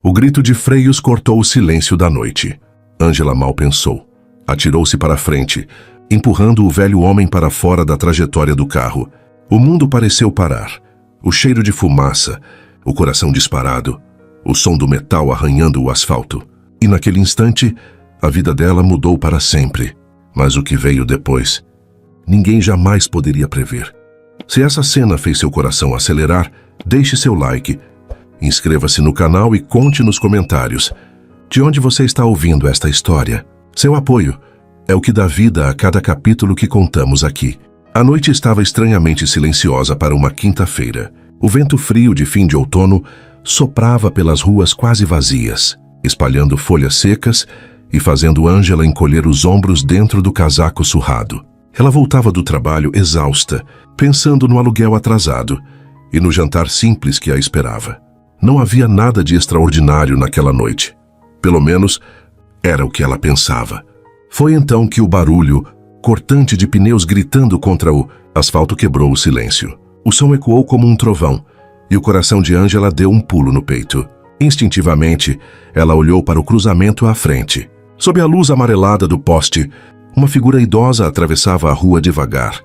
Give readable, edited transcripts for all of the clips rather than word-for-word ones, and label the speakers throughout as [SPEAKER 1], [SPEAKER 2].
[SPEAKER 1] O grito de freios cortou o silêncio da noite. Ângela mal pensou. Atirou-se para a frente, empurrando o velho homem para fora da trajetória do carro. O mundo pareceu parar. O cheiro de fumaça, o coração disparado, o som do metal arranhando o asfalto. E naquele instante, a vida dela mudou para sempre. Mas o que veio depois, ninguém jamais poderia prever. Se essa cena fez seu coração acelerar, deixe seu like, inscreva-se no canal e conte nos comentários de onde você está ouvindo esta história. Seu apoio é o que dá vida a cada capítulo que contamos aqui. A noite estava estranhamente silenciosa para uma quinta-feira. O vento frio de fim de outono soprava pelas ruas quase vazias, espalhando folhas secas e fazendo Ângela encolher os ombros dentro do casaco surrado. Ela voltava do trabalho exausta, pensando no aluguel atrasado e no jantar simples que a esperava. Não havia nada de extraordinário naquela noite. Pelo menos, era o que ela pensava. Foi então que o barulho cortante de pneus gritando contra o asfalto quebrou o silêncio. O som ecoou como um trovão e o coração de Ângela deu um pulo no peito. Instintivamente, ela olhou para o cruzamento à frente. Sob a luz amarelada do poste, uma figura idosa atravessava a rua devagar,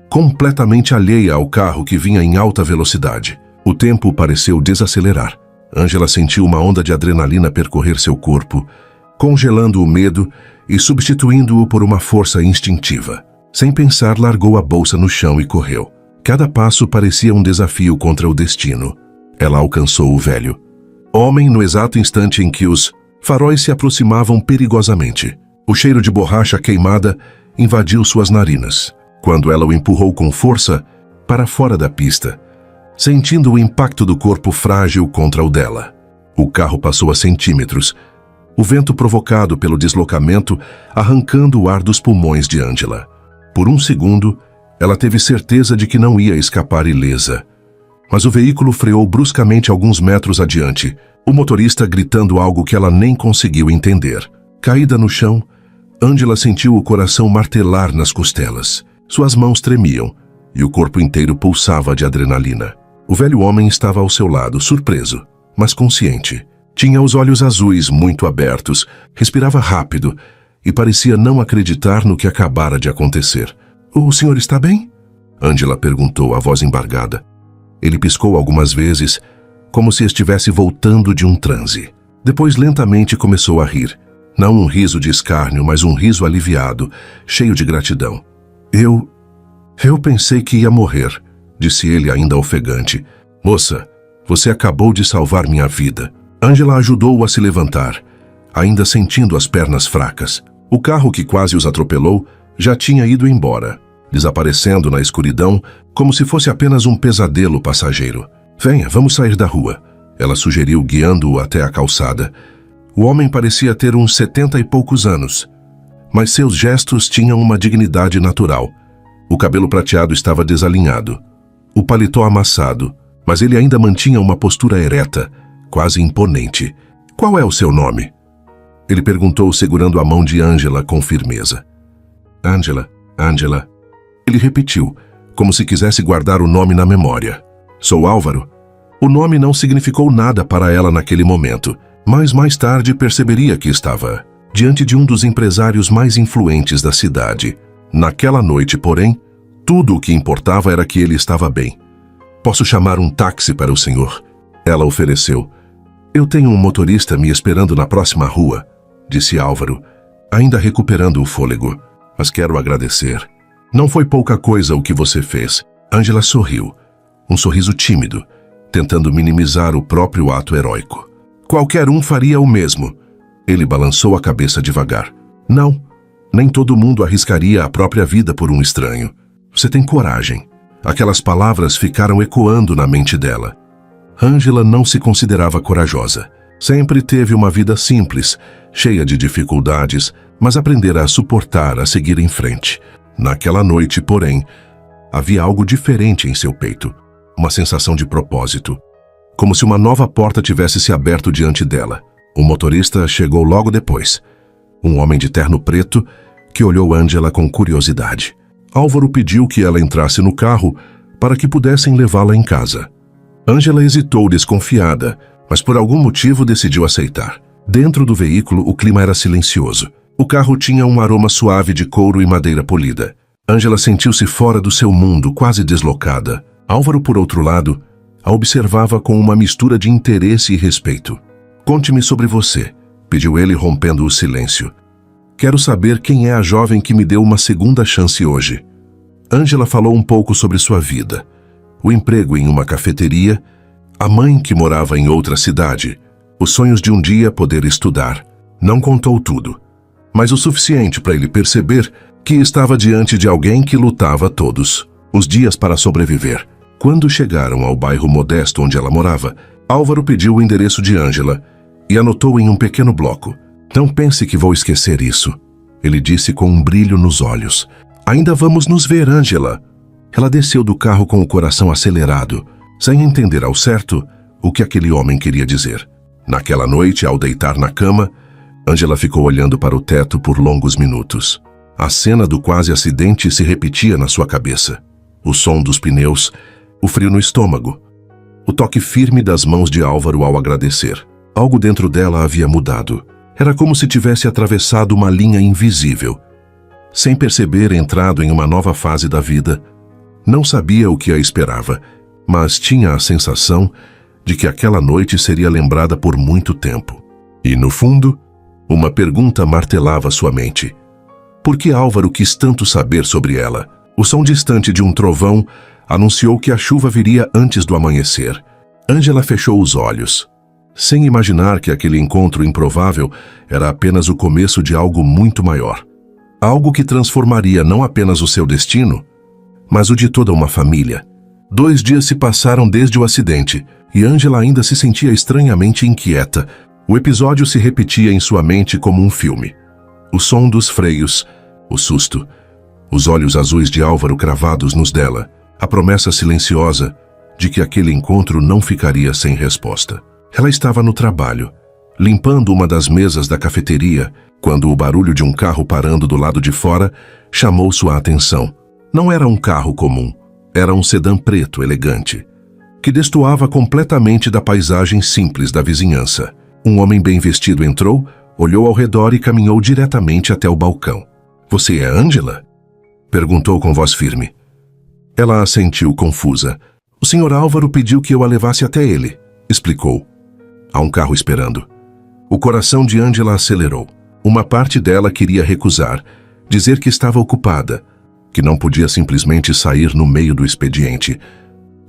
[SPEAKER 1] completamente alheia ao carro que vinha em alta velocidade. O tempo pareceu desacelerar. Ângela sentiu uma onda de adrenalina percorrer seu corpo, congelando o medo e substituindo-o por uma força instintiva. Sem pensar, largou a bolsa no chão e correu. Cada passo parecia um desafio contra o destino. Ela alcançou o velho homem no exato instante em que os faróis se aproximavam perigosamente. O cheiro de borracha queimada invadiu suas narinas, quando ela o empurrou com força para fora da pista, sentindo o impacto do corpo frágil contra o dela. O carro passou a centímetros, o vento provocado pelo deslocamento arrancando o ar dos pulmões de Ângela. Por um segundo, ela teve certeza de que não ia escapar ilesa. Mas o veículo freou bruscamente alguns metros adiante, o motorista gritando algo que ela nem conseguiu entender. Caída no chão, Ângela sentiu o coração martelar nas costelas. Suas mãos tremiam e o corpo inteiro pulsava de adrenalina. O velho homem estava ao seu lado, surpreso, mas consciente. Tinha os olhos azuis muito abertos, respirava rápido e parecia não acreditar no que acabara de acontecer. "O senhor está bem?" Ângela perguntou, a voz embargada. Ele piscou algumas vezes, como se estivesse voltando de um transe. Depois lentamente começou a rir. Não um riso de escárnio, mas um riso aliviado, cheio de gratidão. Eu pensei que ia morrer", disse ele ainda ofegante. "Moça, você acabou de salvar minha vida." Ângela ajudou-o a se levantar, ainda sentindo as pernas fracas. O carro que quase os atropelou já tinha ido embora, desaparecendo na escuridão como se fosse apenas um pesadelo passageiro. "Venha, vamos sair da rua", ela sugeriu, guiando-o até a calçada. O homem parecia ter uns 70 e poucos anos, mas seus gestos tinham uma dignidade natural. O cabelo prateado estava desalinhado, o paletó amassado, mas ele ainda mantinha uma postura ereta, quase imponente. "Qual é o seu nome?" Ele perguntou, segurando a mão de Ângela com firmeza. Ângela. Ele repetiu, como se quisesse guardar o nome na memória. "Sou Álvaro." O nome não significou nada para ela naquele momento, mas mais tarde perceberia que estava diante de um dos empresários mais influentes da cidade. Naquela noite, porém, tudo o que importava era que ele estava bem. "Posso chamar um táxi para o senhor?" Ela ofereceu. "Eu tenho um motorista me esperando na próxima rua", disse Álvaro, ainda recuperando o fôlego. "Mas quero agradecer. Não foi pouca coisa o que você fez." Ângela sorriu, um sorriso tímido, tentando minimizar o próprio ato heróico. "Qualquer um faria o mesmo." Ele balançou a cabeça devagar. "Não, nem todo mundo arriscaria a própria vida por um estranho. Você tem coragem." Aquelas palavras ficaram ecoando na mente dela. Ângela não se considerava corajosa. Sempre teve uma vida simples, cheia de dificuldades, mas aprendera a suportar, a seguir em frente. Naquela noite, porém, havia algo diferente em seu peito, uma sensação de propósito, como se uma nova porta tivesse se aberto diante dela. O motorista chegou logo depois, um homem de terno preto que olhou Ângela com curiosidade. Álvaro pediu que ela entrasse no carro para que pudessem levá-la em casa. Ângela hesitou desconfiada, mas por algum motivo decidiu aceitar. Dentro do veículo, o clima era silencioso. O carro tinha um aroma suave de couro e madeira polida. Ângela sentiu-se fora do seu mundo, quase deslocada. Álvaro, por outro lado, a observava com uma mistura de interesse e respeito. "Conte-me sobre você", pediu ele, rompendo o silêncio. "Quero saber quem é a jovem que me deu uma segunda chance hoje." Ângela falou um pouco sobre sua vida. O emprego em uma cafeteria, a mãe que morava em outra cidade, os sonhos de um dia poder estudar. Não contou tudo, mas o suficiente para ele perceber que estava diante de alguém que lutava todos os dias para sobreviver. Quando chegaram ao bairro modesto onde ela morava, Álvaro pediu o endereço de Ângela e anotou em um pequeno bloco. "Não pense que vou esquecer isso", ele disse com um brilho nos olhos. "Ainda vamos nos ver, Ângela." Ela desceu do carro com o coração acelerado, sem entender ao certo o que aquele homem queria dizer. Naquela noite, ao deitar na cama, Ângela ficou olhando para o teto por longos minutos. A cena do quase acidente se repetia na sua cabeça. O som dos pneus, o frio no estômago, o toque firme das mãos de Álvaro ao agradecer. Algo dentro dela havia mudado. Era como se tivesse atravessado uma linha invisível. Sem perceber, entrado em uma nova fase da vida. Não sabia o que a esperava, mas tinha a sensação de que aquela noite seria lembrada por muito tempo. E, no fundo, uma pergunta martelava sua mente. Por que Álvaro quis tanto saber sobre ela? O som distante de um trovão anunciou que a chuva viria antes do amanhecer. Ângela fechou os olhos, sem imaginar que aquele encontro improvável era apenas o começo de algo muito maior. Algo que transformaria não apenas o seu destino, mas o de toda uma família. 2 dias se passaram desde o acidente, e Ângela ainda se sentia estranhamente inquieta. O episódio se repetia em sua mente como um filme. O som dos freios, o susto, os olhos azuis de Álvaro cravados nos dela, a promessa silenciosa de que aquele encontro não ficaria sem resposta. Ela estava no trabalho, limpando uma das mesas da cafeteria, quando o barulho de um carro parando do lado de fora chamou sua atenção. Não era um carro comum, era um sedã preto elegante, que destoava completamente da paisagem simples da vizinhança. Um homem bem vestido entrou, olhou ao redor e caminhou diretamente até o balcão. "Você é Ângela?" perguntou com voz firme. Ela assentiu confusa. "O Sr. Álvaro pediu que eu a levasse até ele", explicou. "Há um carro esperando." O coração de Ângela acelerou. Uma parte dela queria recusar, dizer que estava ocupada, que não podia simplesmente sair no meio do expediente.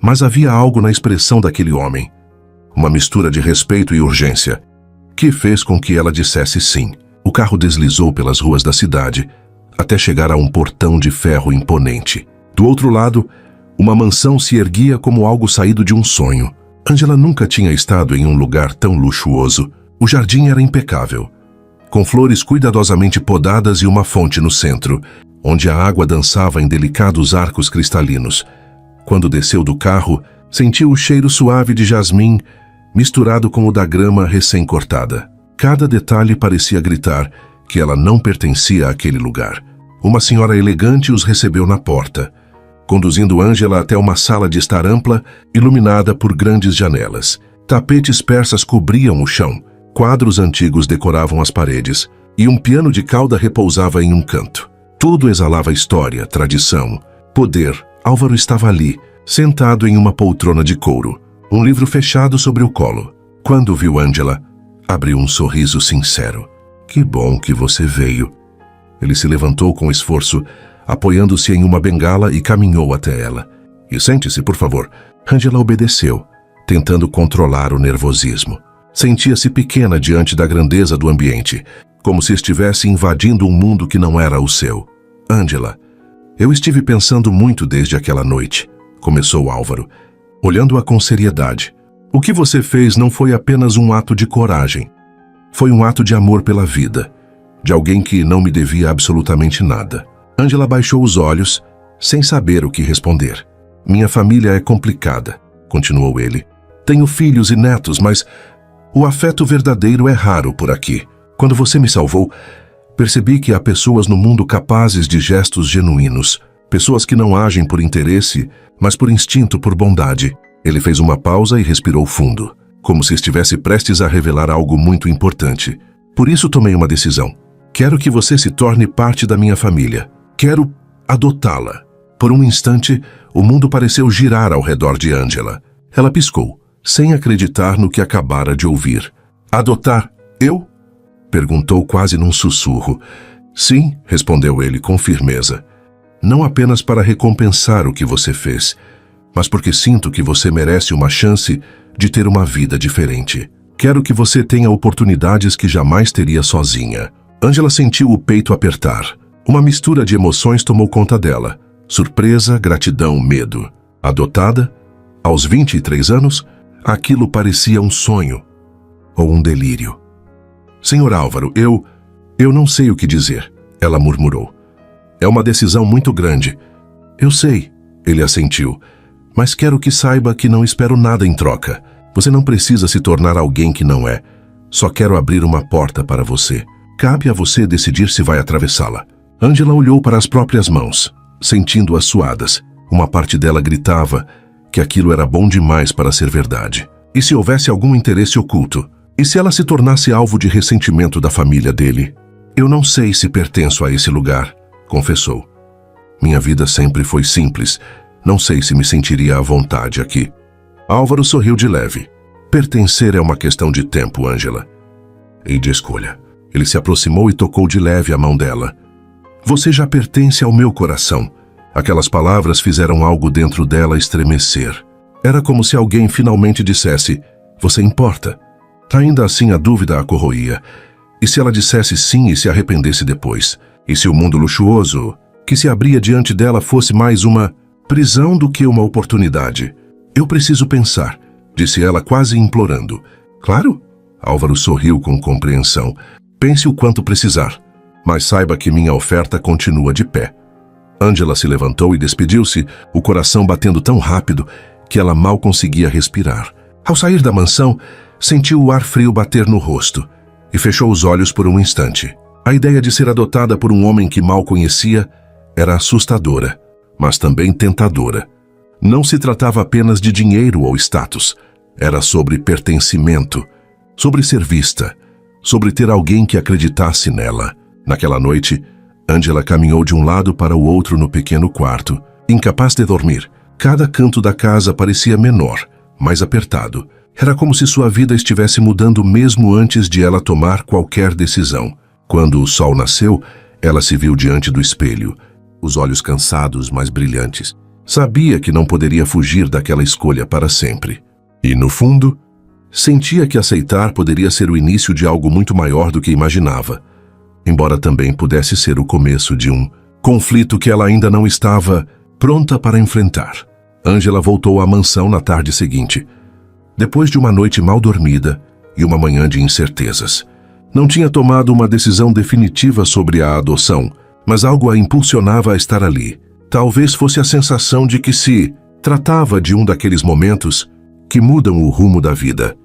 [SPEAKER 1] Mas havia algo na expressão daquele homem, uma mistura de respeito e urgência, que fez com que ela dissesse sim. O carro deslizou pelas ruas da cidade, até chegar a um portão de ferro imponente. Do outro lado, uma mansão se erguia como algo saído de um sonho. Ângela nunca tinha estado em um lugar tão luxuoso. O jardim era impecável, com flores cuidadosamente podadas e uma fonte no centro, onde a água dançava em delicados arcos cristalinos. Quando desceu do carro, sentiu o cheiro suave de jasmim, misturado com o da grama recém-cortada. Cada detalhe parecia gritar que ela não pertencia àquele lugar. Uma senhora elegante os recebeu na porta, conduzindo Ângela até uma sala de estar ampla, iluminada por grandes janelas. Tapetes persas cobriam o chão, quadros antigos decoravam as paredes, e um piano de cauda repousava em um canto. Tudo exalava história, tradição, poder. Álvaro estava ali, sentado em uma poltrona de couro, um livro fechado sobre o colo. Quando viu Ângela, abriu um sorriso sincero. "Que bom que você veio." Ele se levantou com esforço, apoiando-se em uma bengala e caminhou até ela. "E sente-se, por favor." Ângela obedeceu, tentando controlar o nervosismo. Sentia-se pequena diante da grandeza do ambiente, como se estivesse invadindo um mundo que não era o seu. "Ângela, eu estive pensando muito desde aquela noite", começou Álvaro, olhando-a com seriedade. "O que você fez não foi apenas um ato de coragem. Foi um ato de amor pela vida, de alguém que não me devia absolutamente nada." Ângela baixou os olhos, sem saber o que responder. "Minha família é complicada", continuou ele. "Tenho filhos e netos, mas o afeto verdadeiro é raro por aqui. Quando você me salvou, percebi que há pessoas no mundo capazes de gestos genuínos, pessoas que não agem por interesse, mas por instinto, por bondade." Ele fez uma pausa e respirou fundo. como se estivesse prestes a revelar algo muito importante. Por isso tomei uma decisão. Quero que você se torne parte da minha família. Quero adotá-la. Por um instante, o mundo pareceu girar ao redor de Angela. Ela piscou, sem acreditar no que acabara de ouvir. Adotar? Eu? Perguntou quase num sussurro. Sim, respondeu ele com firmeza. Não apenas para recompensar o que você fez, mas porque sinto que você merece uma chance de ter uma vida diferente. Quero que você tenha oportunidades que jamais teria sozinha. Angela sentiu o peito apertar. Uma mistura de emoções tomou conta dela. Surpresa, gratidão, medo. Adotada? Aos 23 anos, aquilo parecia um sonho ou um delírio. Senhor Álvaro, eu não sei o que dizer, ela murmurou. É uma decisão muito grande. Eu sei, ele assentiu, mas quero que saiba que não espero nada em troca. Você não precisa se tornar alguém que não é. Só quero abrir uma porta para você. Cabe a você decidir se vai atravessá-la. Angela olhou para as próprias mãos, sentindo-as suadas. Uma parte dela gritava que aquilo era bom demais para ser verdade. E se houvesse algum interesse oculto? E se ela se tornasse alvo de ressentimento da família dele? Eu não sei se pertenço a esse lugar, confessou. Minha vida sempre foi simples. Não sei se me sentiria à vontade aqui. Álvaro sorriu de leve. Pertencer é uma questão de tempo, Angela. E de escolha. Ele se aproximou e tocou de leve a mão dela. Você já pertence ao meu coração. Aquelas palavras fizeram algo dentro dela estremecer. Era como se alguém finalmente dissesse, você importa. Ainda assim a dúvida a corroía. E se ela dissesse sim e se arrependesse depois? E se o mundo luxuoso que se abria diante dela fosse mais uma prisão do que uma oportunidade? Eu preciso pensar, disse ela quase implorando. Claro? Álvaro sorriu com compreensão. Pense o quanto precisar, mas saiba que minha oferta continua de pé. Angela se levantou e despediu-se, o coração batendo tão rápido que ela mal conseguia respirar. Ao sair da mansão, sentiu o ar frio bater no rosto e fechou os olhos por um instante. A ideia de ser adotada por um homem que mal conhecia era assustadora, mas também tentadora. Não se tratava apenas de dinheiro ou status. Era sobre pertencimento, sobre ser vista, sobre ter alguém que acreditasse nela. Naquela noite, Angela caminhou de um lado para o outro no pequeno quarto, incapaz de dormir. Cada canto da casa parecia menor, mais apertado. Era como se sua vida estivesse mudando mesmo antes de ela tomar qualquer decisão. Quando o sol nasceu, ela se viu diante do espelho, os olhos cansados, mas brilhantes. Sabia que não poderia fugir daquela escolha para sempre. E, no fundo, sentia que aceitar poderia ser o início de algo muito maior do que imaginava, embora também pudesse ser o começo de um conflito que ela ainda não estava pronta para enfrentar. Angela voltou à mansão na tarde seguinte, depois de uma noite mal dormida e uma manhã de incertezas. Não tinha tomado uma decisão definitiva sobre a adoção, mas algo a impulsionava a estar ali. Talvez fosse a sensação de que se tratava de um daqueles momentos que mudam o rumo da vida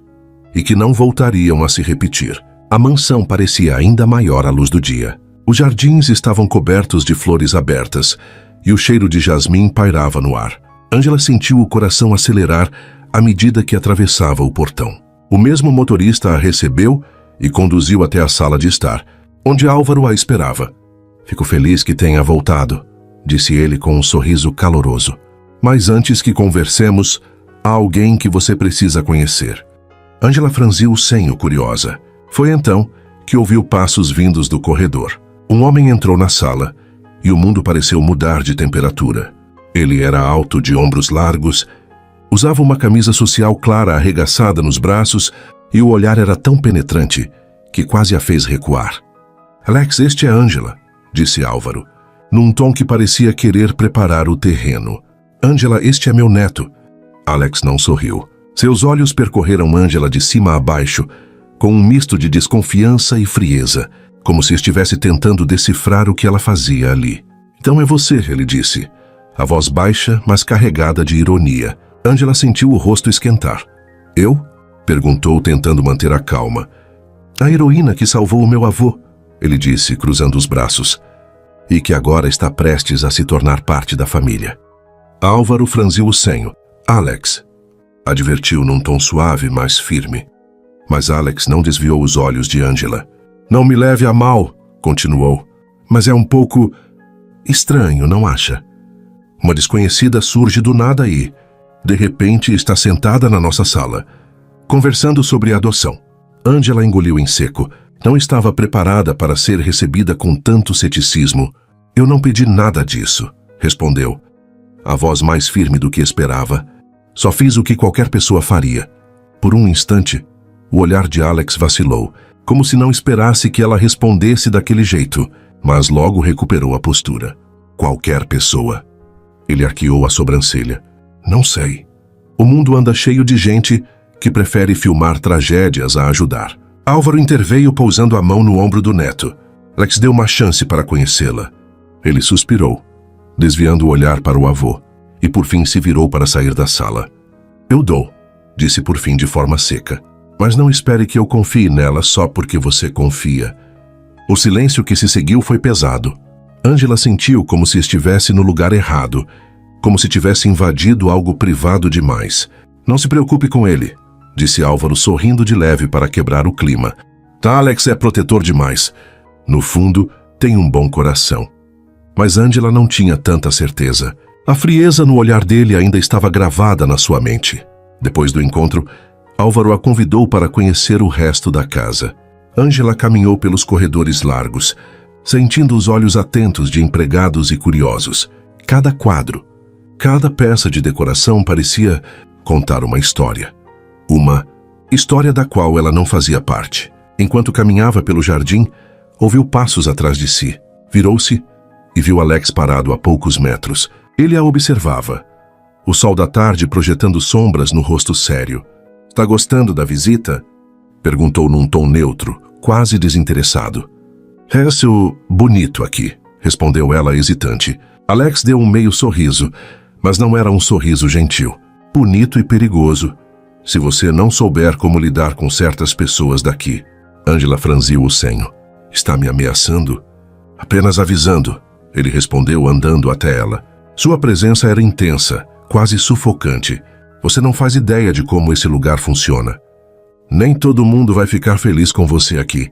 [SPEAKER 1] e que não voltariam a se repetir. A mansão parecia ainda maior à luz do dia. Os jardins estavam cobertos de flores abertas e o cheiro de jasmim pairava no ar. Angela sentiu o coração acelerar à medida que atravessava o portão. O mesmo motorista a recebeu e conduziu até a sala de estar, onde Álvaro a esperava. Fico feliz que tenha voltado, disse ele com um sorriso caloroso. Mas antes que conversemos, há alguém que você precisa conhecer. Angela franziu o senho, curiosa. Foi então que ouviu passos vindos do corredor. Um homem entrou na sala e o mundo pareceu mudar de temperatura. Ele era alto, de ombros largos, usava uma camisa social clara arregaçada nos braços e o olhar era tão penetrante que quase a fez recuar. Alex, este é Angela, disse Álvaro, num tom que parecia querer preparar o terreno. Angela, este é meu neto. Alex não sorriu. Seus olhos percorreram Angela de cima a baixo, com um misto de desconfiança e frieza, como se estivesse tentando decifrar o que ela fazia ali. Então é você, ele disse, a voz baixa, mas carregada de ironia. Angela sentiu o rosto esquentar. Eu? Perguntou, tentando manter a calma. A heroína que salvou o meu avô, ele disse, cruzando os braços, e que agora está prestes a se tornar parte da família. Álvaro franziu o senho. Alex. advertiu num tom suave, mas firme. Mas Alex não desviou os olhos de Angela. Não me leve a mal, continuou, mas é um pouco estranho, não acha? Uma desconhecida surge do nada e, de repente, está sentada na nossa sala, conversando sobre a adoção. Angela engoliu em seco. Não estava preparada para ser recebida com tanto ceticismo. Eu não pedi nada disso, respondeu, a voz mais firme do que esperava. Só fiz o que qualquer pessoa faria. Por um instante, o olhar de Alex vacilou, como se não esperasse que ela respondesse daquele jeito, mas logo recuperou a postura. Qualquer pessoa. Ele arqueou a sobrancelha. Não sei. O mundo anda cheio de gente que prefere filmar tragédias a ajudar. Álvaro interveio pousando a mão no ombro do neto. Alex deu uma chance para conhecê-la. Ele suspirou, desviando o olhar para o avô, e por fim se virou para sair da sala. Eu dou, disse por fim de forma seca. Mas não espere que eu confie nela só porque você confia. O silêncio que se seguiu foi pesado. Angela sentiu como se estivesse no lugar errado, como se tivesse invadido algo privado demais. Não se preocupe com ele, disse Álvaro sorrindo de leve para quebrar o clima. Alex é protetor demais. No fundo, tem um bom coração. Mas Angela não tinha tanta certeza. A frieza no olhar dele ainda estava gravada na sua mente. Depois do encontro, Álvaro a convidou para conhecer o resto da casa. Angela caminhou pelos corredores largos, sentindo os olhos atentos de empregados e curiosos. Cada quadro, cada peça de decoração parecia contar uma história. Uma história da qual ela não fazia parte. Enquanto caminhava pelo jardim, ouviu passos atrás de si. Virou-se e viu Alex parado a poucos metros. Ele a observava. O sol da tarde projetando sombras no rosto sério. Está gostando da visita? Perguntou num tom neutro, quase desinteressado. É seu bonito aqui, respondeu ela hesitante. Alex deu um meio sorriso, mas não era um sorriso gentil. Bonito e perigoso, se você não souber como lidar com certas pessoas daqui. Angela franziu o senho. Está me ameaçando? Apenas avisando, ele respondeu andando até ela. Sua presença era intensa, quase sufocante. Você não faz ideia de como esse lugar funciona. Nem todo mundo vai ficar feliz com você aqui.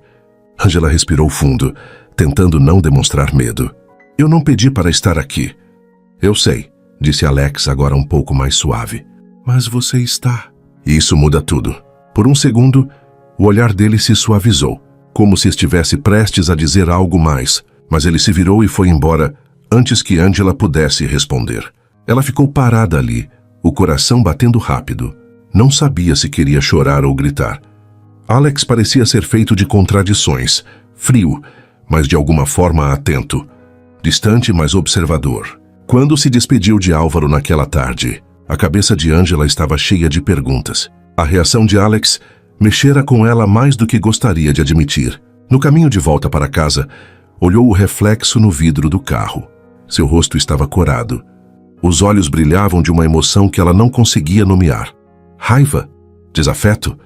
[SPEAKER 1] Angela respirou fundo, tentando não demonstrar medo. Eu não pedi para estar aqui. Eu sei, disse Alex agora um pouco mais suave. Mas você está. Isso muda tudo. Por um segundo, o olhar dele se suavizou, como se estivesse prestes a dizer algo mais, mas ele se virou e foi embora antes que Angela pudesse responder. Ela ficou parada ali, o coração batendo rápido. Não sabia se queria chorar ou gritar. Alex parecia ser feito de contradições, frio, mas de alguma forma atento, distante, mas observador. Quando se despediu de Álvaro naquela tarde, a cabeça de Angela estava cheia de perguntas. A reação de Alex mexera com ela mais do que gostaria de admitir. No caminho de volta para casa, olhou o reflexo no vidro do carro. Seu rosto estava corado. Os olhos brilhavam de uma emoção que ela não conseguia nomear. Raiva? Desafeto?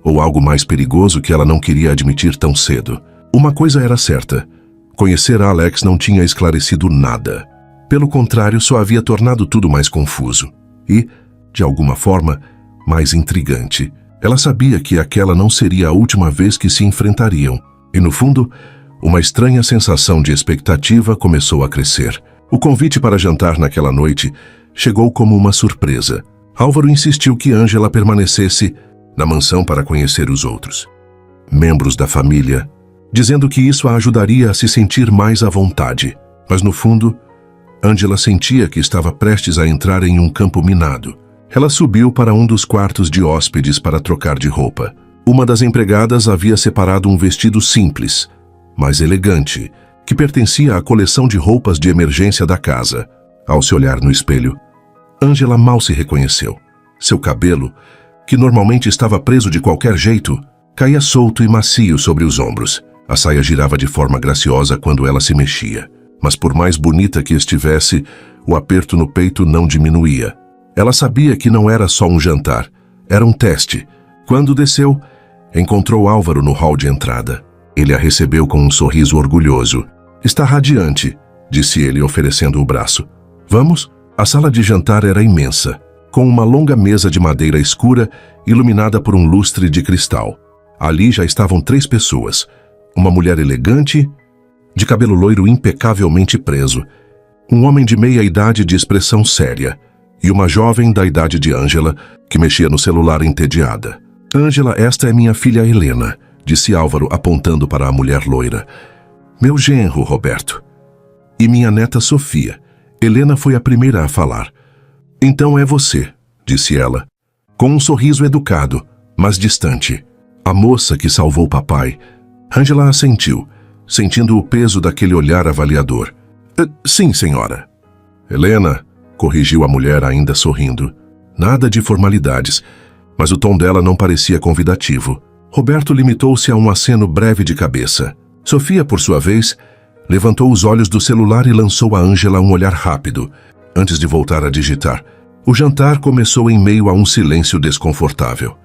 [SPEAKER 1] Ou algo mais perigoso que ela não queria admitir tão cedo? Uma coisa era certa. Conhecer a Alex não tinha esclarecido nada. Pelo contrário, só havia tornado tudo mais confuso. E, de alguma forma, mais intrigante. Ela sabia que aquela não seria a última vez que se enfrentariam. E, no fundo, uma estranha sensação de expectativa começou a crescer. O convite para jantar naquela noite chegou como uma surpresa. Álvaro insistiu que Angela permanecesse na mansão para conhecer os outros membros da família, dizendo que isso a ajudaria a se sentir mais à vontade. Mas, no fundo, Angela sentia que estava prestes a entrar em um campo minado. Ela subiu para um dos quartos de hóspedes para trocar de roupa. Uma das empregadas havia separado um vestido simples, mas elegante, que pertencia à coleção de roupas de emergência da casa. Ao se olhar no espelho, Angela mal se reconheceu. Seu cabelo, que normalmente estava preso de qualquer jeito, caía solto e macio sobre os ombros. A saia girava de forma graciosa quando ela se mexia. Mas por mais bonita que estivesse, o aperto no peito não diminuía. Ela sabia que não era só um jantar, era um teste. Quando desceu, encontrou Álvaro no hall de entrada. Ele a recebeu com um sorriso orgulhoso. Está radiante, disse ele oferecendo o braço. Vamos? A sala de jantar era imensa, com uma longa mesa de madeira escura iluminada por um lustre de cristal. Ali já estavam 3 pessoas. Uma mulher elegante, de cabelo loiro impecavelmente preso, um homem de meia idade de expressão séria e uma jovem da idade de Ângela, que mexia no celular entediada. Ângela, esta é minha filha Helena, disse Álvaro apontando para a mulher loira. Meu genro, Roberto. E minha neta Sofia. Helena foi a primeira a falar. Então é você, disse ela, com um sorriso educado, mas distante. A moça que salvou papai. Ângela assentiu, sentindo o peso daquele olhar avaliador. Sim, senhora. Helena, corrigiu a mulher ainda sorrindo. Nada de formalidades, mas o tom dela não parecia convidativo. Roberto limitou-se a um aceno breve de cabeça. Sofia, por sua vez, levantou os olhos do celular e lançou a Ângela um olhar rápido, antes de voltar a digitar. O jantar começou em meio a um silêncio desconfortável.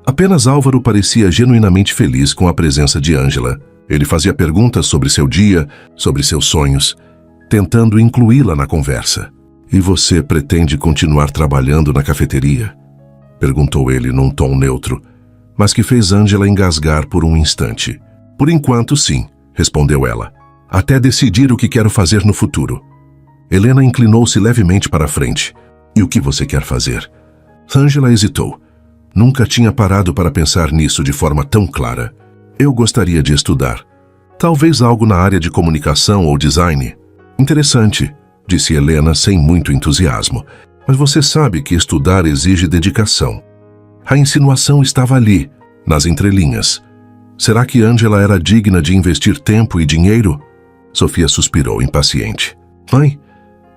[SPEAKER 1] Apenas Álvaro parecia genuinamente feliz com a presença de Ângela. Ele fazia perguntas sobre seu dia, sobre seus sonhos, tentando incluí-la na conversa. E você pretende continuar trabalhando na cafeteria? Perguntou ele num tom neutro, mas que fez Ângela engasgar por um instante. Por enquanto, sim, respondeu ela. Até decidir o que quero fazer no futuro. Helena inclinou-se levemente para a frente. E o que você quer fazer? Ângela hesitou. Nunca tinha parado para pensar nisso de forma tão clara. Eu gostaria de estudar. Talvez algo na área de comunicação ou design. Interessante, disse Helena sem muito entusiasmo. Mas você sabe que estudar exige dedicação. A insinuação estava ali, nas entrelinhas. Será que Ângela era digna de investir tempo e dinheiro? Sofia suspirou, impaciente. Mãe,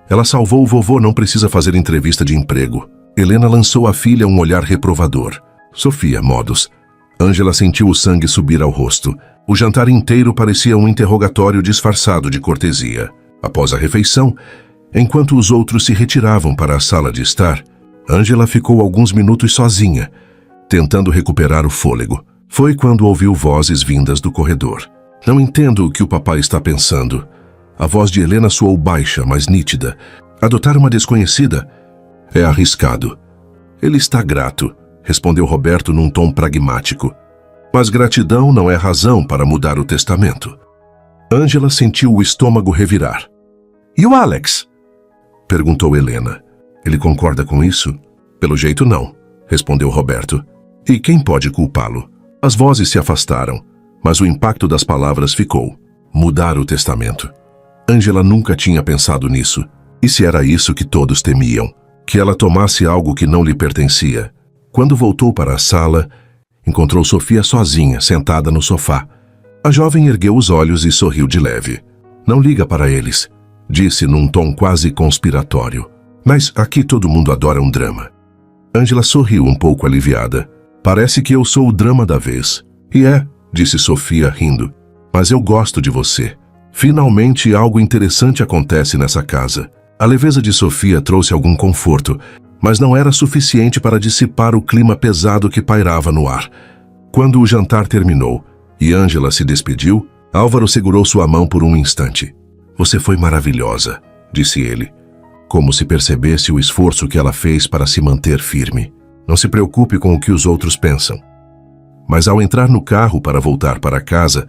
[SPEAKER 1] ela salvou o vovô, não precisa fazer entrevista de emprego. Helena lançou à filha um olhar reprovador. Sofia, modos. Ângela sentiu o sangue subir ao rosto. O jantar inteiro parecia um interrogatório disfarçado de cortesia. Após a refeição, enquanto os outros se retiravam para a sala de estar, Ângela ficou alguns minutos sozinha, tentando recuperar o fôlego. Foi quando ouviu vozes vindas do corredor. Não entendo o que o papai está pensando. A voz de Helena soou baixa, mas nítida. Adotar uma desconhecida é arriscado. Ele está grato, respondeu Roberto num tom pragmático. Mas gratidão não é razão para mudar o testamento. Ângela sentiu o estômago revirar. E o Alex? Perguntou Helena. Ele concorda com isso? Pelo jeito não, respondeu Roberto. E quem pode culpá-lo? As vozes se afastaram, mas o impacto das palavras ficou. Mudar o testamento. Ângela nunca tinha pensado nisso. E se era isso que todos temiam? Que ela tomasse algo que não lhe pertencia? Quando voltou para a sala, encontrou Sofia sozinha, sentada no sofá. A jovem ergueu os olhos e sorriu de leve. Não liga para eles, disse num tom quase conspiratório. Mas aqui todo mundo adora um drama. Ângela sorriu um pouco aliviada. Parece que eu sou o drama da vez. E é, disse Sofia rindo. Mas eu gosto de você. Finalmente algo interessante acontece nessa casa. A leveza de Sofia trouxe algum conforto, mas não era suficiente para dissipar o clima pesado que pairava no ar. Quando o jantar terminou e Ângela se despediu, Álvaro segurou sua mão por um instante. Você foi maravilhosa, disse ele, como se percebesse o esforço que ela fez para se manter firme. Não se preocupe com o que os outros pensam. Mas ao entrar no carro para voltar para casa,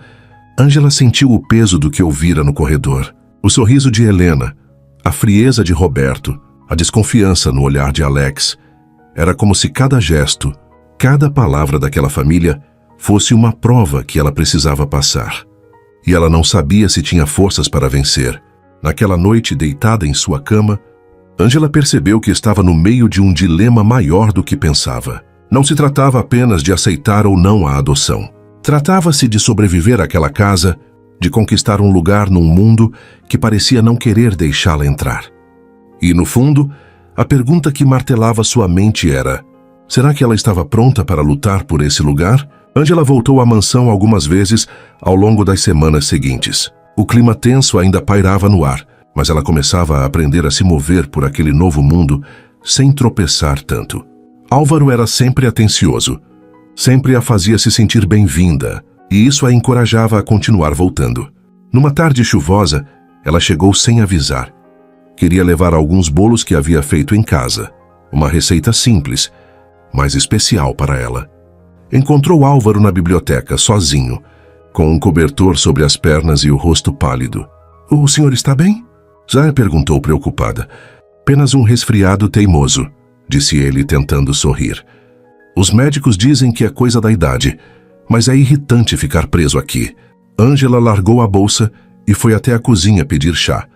[SPEAKER 1] Ângela sentiu o peso do que ouvira no corredor. O sorriso de Helena, a frieza de Roberto, a desconfiança no olhar de Alex. Era como se cada gesto, cada palavra daquela família fosse uma prova que ela precisava passar. E ela não sabia se tinha forças para vencer. Naquela noite, deitada em sua cama, Ângela percebeu que estava no meio de um dilema maior do que pensava. Não se tratava apenas de aceitar ou não a adoção. Tratava-se de sobreviver àquela casa, de conquistar um lugar num mundo que parecia não querer deixá-la entrar. E, no fundo, a pergunta que martelava sua mente era: será que ela estava pronta para lutar por esse lugar? Ângela voltou à mansão algumas vezes ao longo das semanas seguintes. O clima tenso ainda pairava no ar, mas ela começava a aprender a se mover por aquele novo mundo sem tropeçar tanto. Álvaro era sempre atencioso, sempre a fazia se sentir bem-vinda, e isso a encorajava a continuar voltando. Numa tarde chuvosa, ela chegou sem avisar. Queria levar alguns bolos que havia feito em casa. Uma receita simples, mas especial para ela. Encontrou Álvaro na biblioteca, sozinho, com um cobertor sobre as pernas e o rosto pálido. "O senhor está bem?" Zaya perguntou preocupada. "Apenas um resfriado teimoso", disse ele, tentando sorrir. "Os médicos dizem que é coisa da idade, mas é irritante ficar preso aqui." Ângela largou a bolsa e foi até a cozinha pedir chá.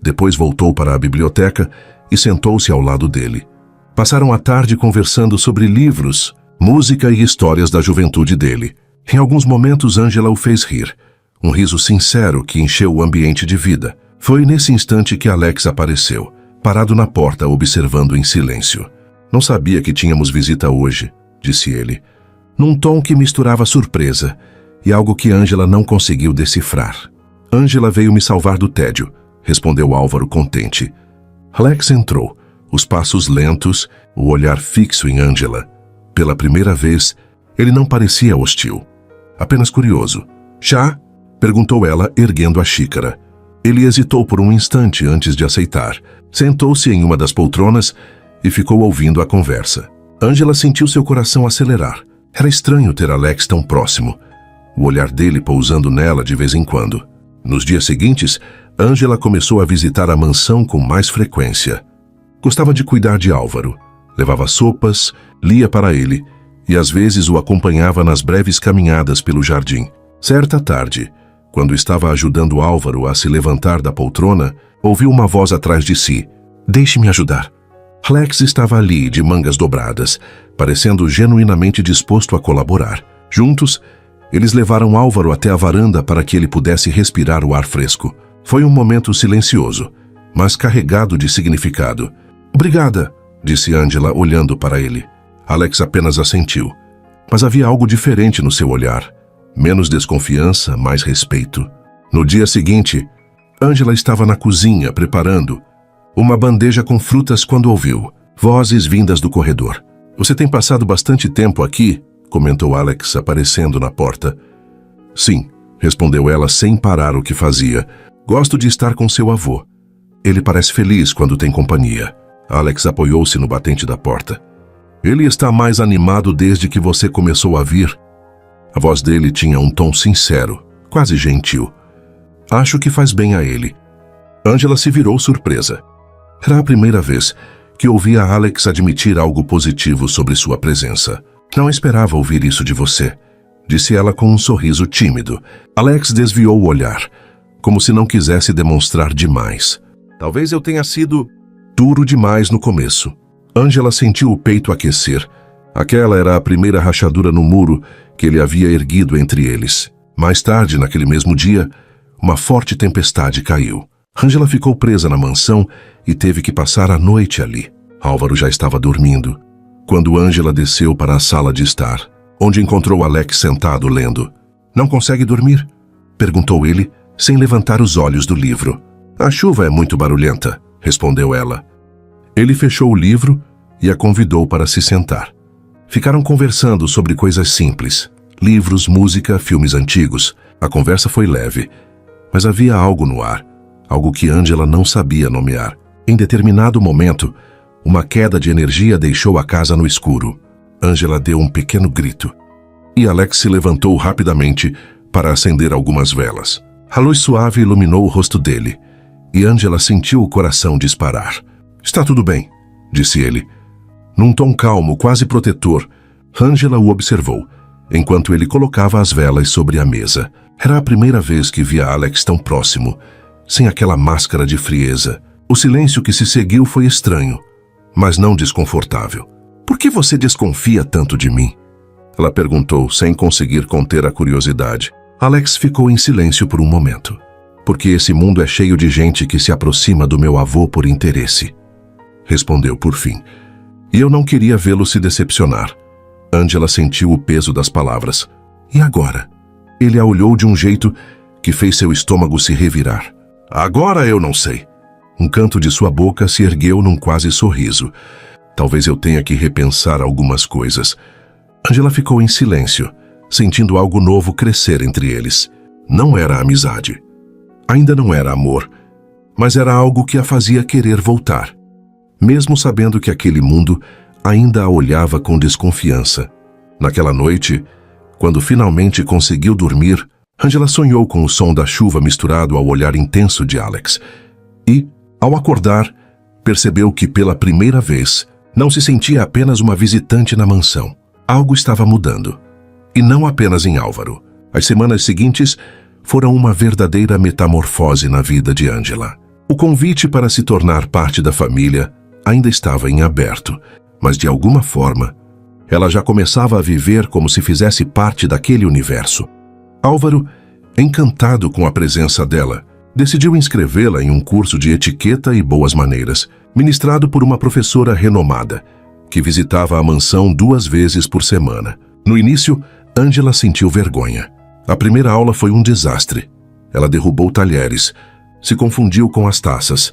[SPEAKER 1] Depois voltou para a biblioteca e sentou-se ao lado dele. Passaram a tarde conversando sobre livros, música e histórias da juventude dele. Em alguns momentos, Ângela o fez rir. Um riso sincero que encheu o ambiente de vida. Foi nesse instante que Alex apareceu, parado na porta, observando em silêncio. "Não sabia que tínhamos visita hoje", disse ele, num tom que misturava surpresa e algo que Ângela não conseguiu decifrar. "Ângela veio me salvar do tédio", respondeu Álvaro contente. Alex entrou, os passos lentos, o olhar fixo em Ângela. Pela primeira vez, ele não parecia hostil, apenas curioso. "Chá?", perguntou ela, erguendo a xícara. Ele hesitou por um instante antes de aceitar. Sentou-se em uma das poltronas e ficou ouvindo a conversa. Ângela sentiu seu coração acelerar. Era estranho ter Alex tão próximo, o olhar dele pousando nela de vez em quando. Nos dias seguintes, Ângela começou a visitar a mansão com mais frequência. Gostava de cuidar de Álvaro. Levava sopas, lia para ele e às vezes o acompanhava nas breves caminhadas pelo jardim. Certa tarde, quando estava ajudando Álvaro a se levantar da poltrona, ouviu uma voz atrás de si. "Deixe-me ajudar." Alex estava ali, de mangas dobradas, parecendo genuinamente disposto a colaborar. Juntos, eles levaram Álvaro até a varanda para que ele pudesse respirar o ar fresco. Foi um momento silencioso, mas carregado de significado. "Obrigada", disse Ângela, olhando para ele. Alex apenas assentiu, mas havia algo diferente no seu olhar. Menos desconfiança, mais respeito. No dia seguinte, Ângela estava na cozinha preparando uma bandeja com frutas quando ouviu vozes vindas do corredor. "Você tem passado bastante tempo aqui?", comentou Alex, aparecendo na porta. "Sim", respondeu ela sem parar o que fazia. "Gosto de estar com seu avô. Ele parece feliz quando tem companhia." Alex apoiou-se no batente da porta. "Ele está mais animado desde que você começou a vir." A voz dele tinha um tom sincero, quase gentil. "Acho que faz bem a ele." Ângela se virou surpresa. Era a primeira vez que ouvia Alex admitir algo positivo sobre sua presença. "Não esperava ouvir isso de você", disse ela com um sorriso tímido. Alex desviou o olhar, como se não quisesse demonstrar demais. "Talvez eu tenha sido duro demais no começo." Ângela sentiu o peito aquecer. Aquela era a primeira rachadura no muro que ele havia erguido entre eles. Mais tarde, naquele mesmo dia, uma forte tempestade caiu. Ângela ficou presa na mansão e teve que passar a noite ali. Álvaro já estava dormindo, quando Ângela desceu para a sala de estar, onde encontrou Alex sentado lendo. "Não consegue dormir?", perguntou ele, sem levantar os olhos do livro. "A chuva é muito barulhenta", respondeu ela. Ele fechou o livro e a convidou para se sentar. Ficaram conversando sobre coisas simples, livros, música, filmes antigos. A conversa foi leve, mas havia algo no ar, algo que Ângela não sabia nomear. Em determinado momento, uma queda de energia deixou a casa no escuro. Ângela deu um pequeno grito, e Alex se levantou rapidamente para acender algumas velas. A luz suave iluminou o rosto dele, e Ângela sentiu o coração disparar. "Está tudo bem", disse ele. Num tom calmo, quase protetor, Ângela o observou, enquanto ele colocava as velas sobre a mesa. Era a primeira vez que via Alex tão próximo, sem aquela máscara de frieza. O silêncio que se seguiu foi estranho, mas não desconfortável. "Por que você desconfia tanto de mim?", ela perguntou, sem conseguir conter a curiosidade. Alex ficou em silêncio por um momento. "Porque esse mundo é cheio de gente que se aproxima do meu avô por interesse", respondeu por fim. "E eu não queria vê-lo se decepcionar." Ângela sentiu o peso das palavras. "E agora?" Ele a olhou de um jeito que fez seu estômago se revirar. "Agora eu não sei." Um canto de sua boca se ergueu num quase sorriso. "Talvez eu tenha que repensar algumas coisas." Ângela ficou em silêncio, sentindo algo novo crescer entre eles. Não era amizade. Ainda não era amor, mas era algo que a fazia querer voltar. mesmo sabendo que aquele mundo ainda a olhava com desconfiança. Naquela noite, quando finalmente conseguiu dormir, Angela sonhou com o som da chuva misturado ao olhar intenso de Alex. E, ao acordar, percebeu que pela primeira vez não se sentia apenas uma visitante na mansão. Algo estava mudando. E não apenas em Álvaro. As semanas seguintes foram uma verdadeira metamorfose na vida de Angela. O convite para se tornar parte da família ainda estava em aberto, mas de alguma forma, ela já começava a viver como se fizesse parte daquele universo. Álvaro, encantado com a presença dela, decidiu inscrevê-la em um curso de etiqueta e boas maneiras, ministrado por uma professora renomada, que visitava a mansão 2 vezes por semana. No início, Angela sentiu vergonha. A primeira aula foi um desastre. Ela derrubou talheres, se confundiu com as taças,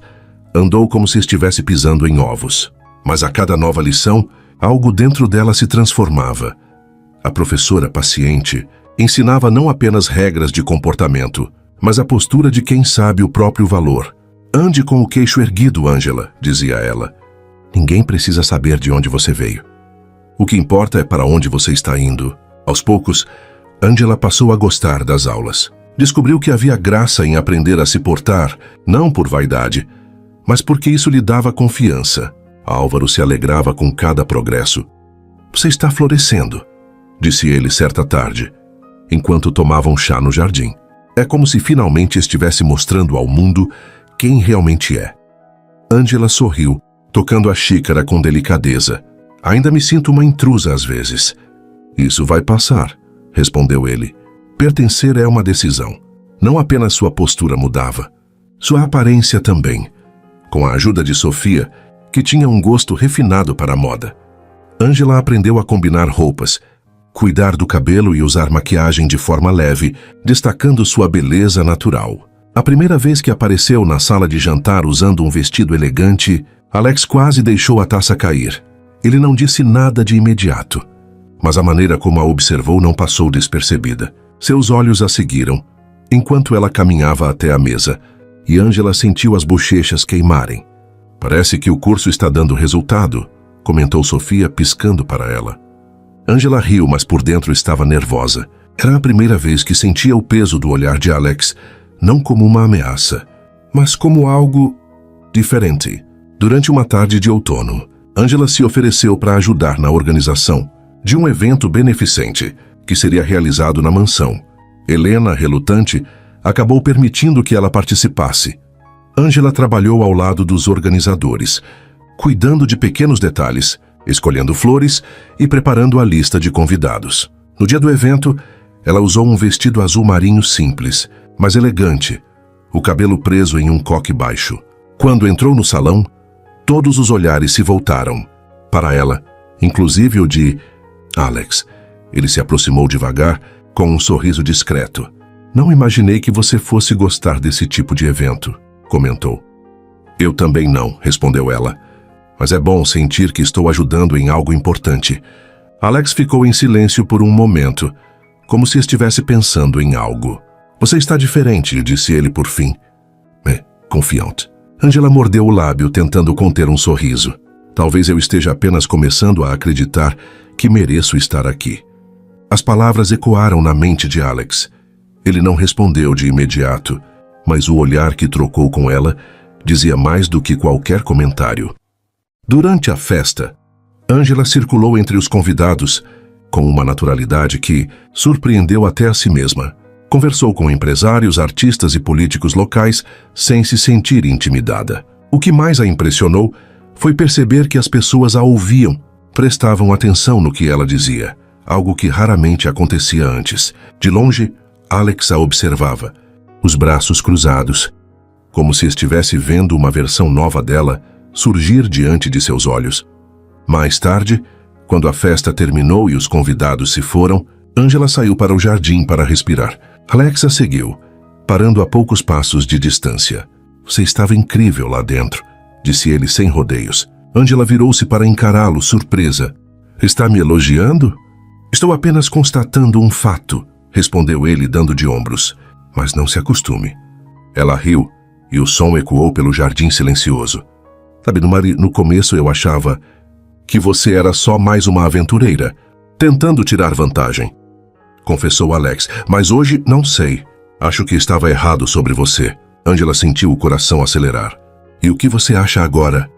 [SPEAKER 1] andou como se estivesse pisando em ovos. Mas a cada nova lição, algo dentro dela se transformava. A professora paciente ensinava não apenas regras de comportamento, mas a postura de quem sabe o próprio valor. Ande com o queixo erguido, Angela, dizia ela. Ninguém precisa saber de onde você veio. O que importa é para onde você está indo. Aos poucos, Angela passou a gostar das aulas. Descobriu que havia graça em aprender a se portar, não por vaidade, mas porque isso lhe dava confiança. Álvaro se alegrava com cada progresso. Você está florescendo, disse ele certa tarde, enquanto tomavam chá no jardim. É como se finalmente estivesse mostrando ao mundo quem realmente é. Angela sorriu, tocando a xícara com delicadeza. Ainda me sinto uma intrusa às vezes. Isso vai passar, respondeu ele. Pertencer é uma decisão. Não apenas sua postura mudava, sua aparência também. Com a ajuda de Sofia, que tinha um gosto refinado para a moda, Angela aprendeu a combinar roupas, cuidar do cabelo e usar maquiagem de forma leve, destacando sua beleza natural. A primeira vez que apareceu na sala de jantar usando um vestido elegante, Alex quase deixou a taça cair. Ele não disse nada de imediato, mas a maneira como a observou não passou despercebida. Seus olhos a seguiram, enquanto ela caminhava até a mesa, e Angela sentiu as bochechas queimarem. Parece que o curso está dando resultado, comentou Sofia, piscando para ela. Angela riu, mas por dentro estava nervosa. Era a primeira vez que sentia o peso do olhar de Alex, não como uma ameaça, mas como algo diferente. Durante uma tarde de outono, Angela se ofereceu para ajudar na organização de um evento beneficente que seria realizado na mansão. Helena, relutante, acabou permitindo que ela participasse. Angela trabalhou ao lado dos organizadores, cuidando de pequenos detalhes, escolhendo flores e preparando a lista de convidados. No dia do evento, ela usou um vestido azul marinho simples, mas elegante, o cabelo preso em um coque baixo. Quando entrou no salão, todos os olhares se voltaram para ela, inclusive o de Alex. Ele se aproximou devagar, com um sorriso discreto. Não imaginei que você fosse gostar desse tipo de evento, comentou. Eu também não, respondeu ela. Mas é bom sentir que estou ajudando em algo importante. Alex ficou em silêncio por um momento, como se estivesse pensando em algo. Você está diferente, disse ele por fim. Confiante. Angela mordeu o lábio, tentando conter um sorriso. Talvez eu esteja apenas começando a acreditar que mereço estar aqui. As palavras ecoaram na mente de Alex. Ele não respondeu de imediato, mas o olhar que trocou com ela dizia mais do que qualquer comentário. Durante a festa, Angela circulou entre os convidados com uma naturalidade que surpreendeu até a si mesma. Conversou com empresários, artistas e políticos locais sem se sentir intimidada. O que mais a impressionou foi perceber que as pessoas a ouviam, prestavam atenção no que ela dizia, algo que raramente acontecia antes. De longe, Alex a observava, os braços cruzados, como se estivesse vendo uma versão nova dela surgir diante de seus olhos. Mais tarde, quando a festa terminou e os convidados se foram, Angela saiu para o jardim para respirar. Alex a seguiu, parando a poucos passos de distância. Você estava incrível lá dentro, disse ele sem rodeios. Angela virou-se para encará-lo, surpresa. Está me elogiando? Estou apenas constatando um fato, respondeu ele dando de ombros. Mas não se acostume. Ela riu, e o som ecoou pelo jardim silencioso. Sabe, no começo eu achava que você era só mais uma aventureira, tentando tirar vantagem, confessou Alex. Mas hoje não sei. Acho que estava errado sobre você. Angela sentiu o coração acelerar. E o que você acha agora?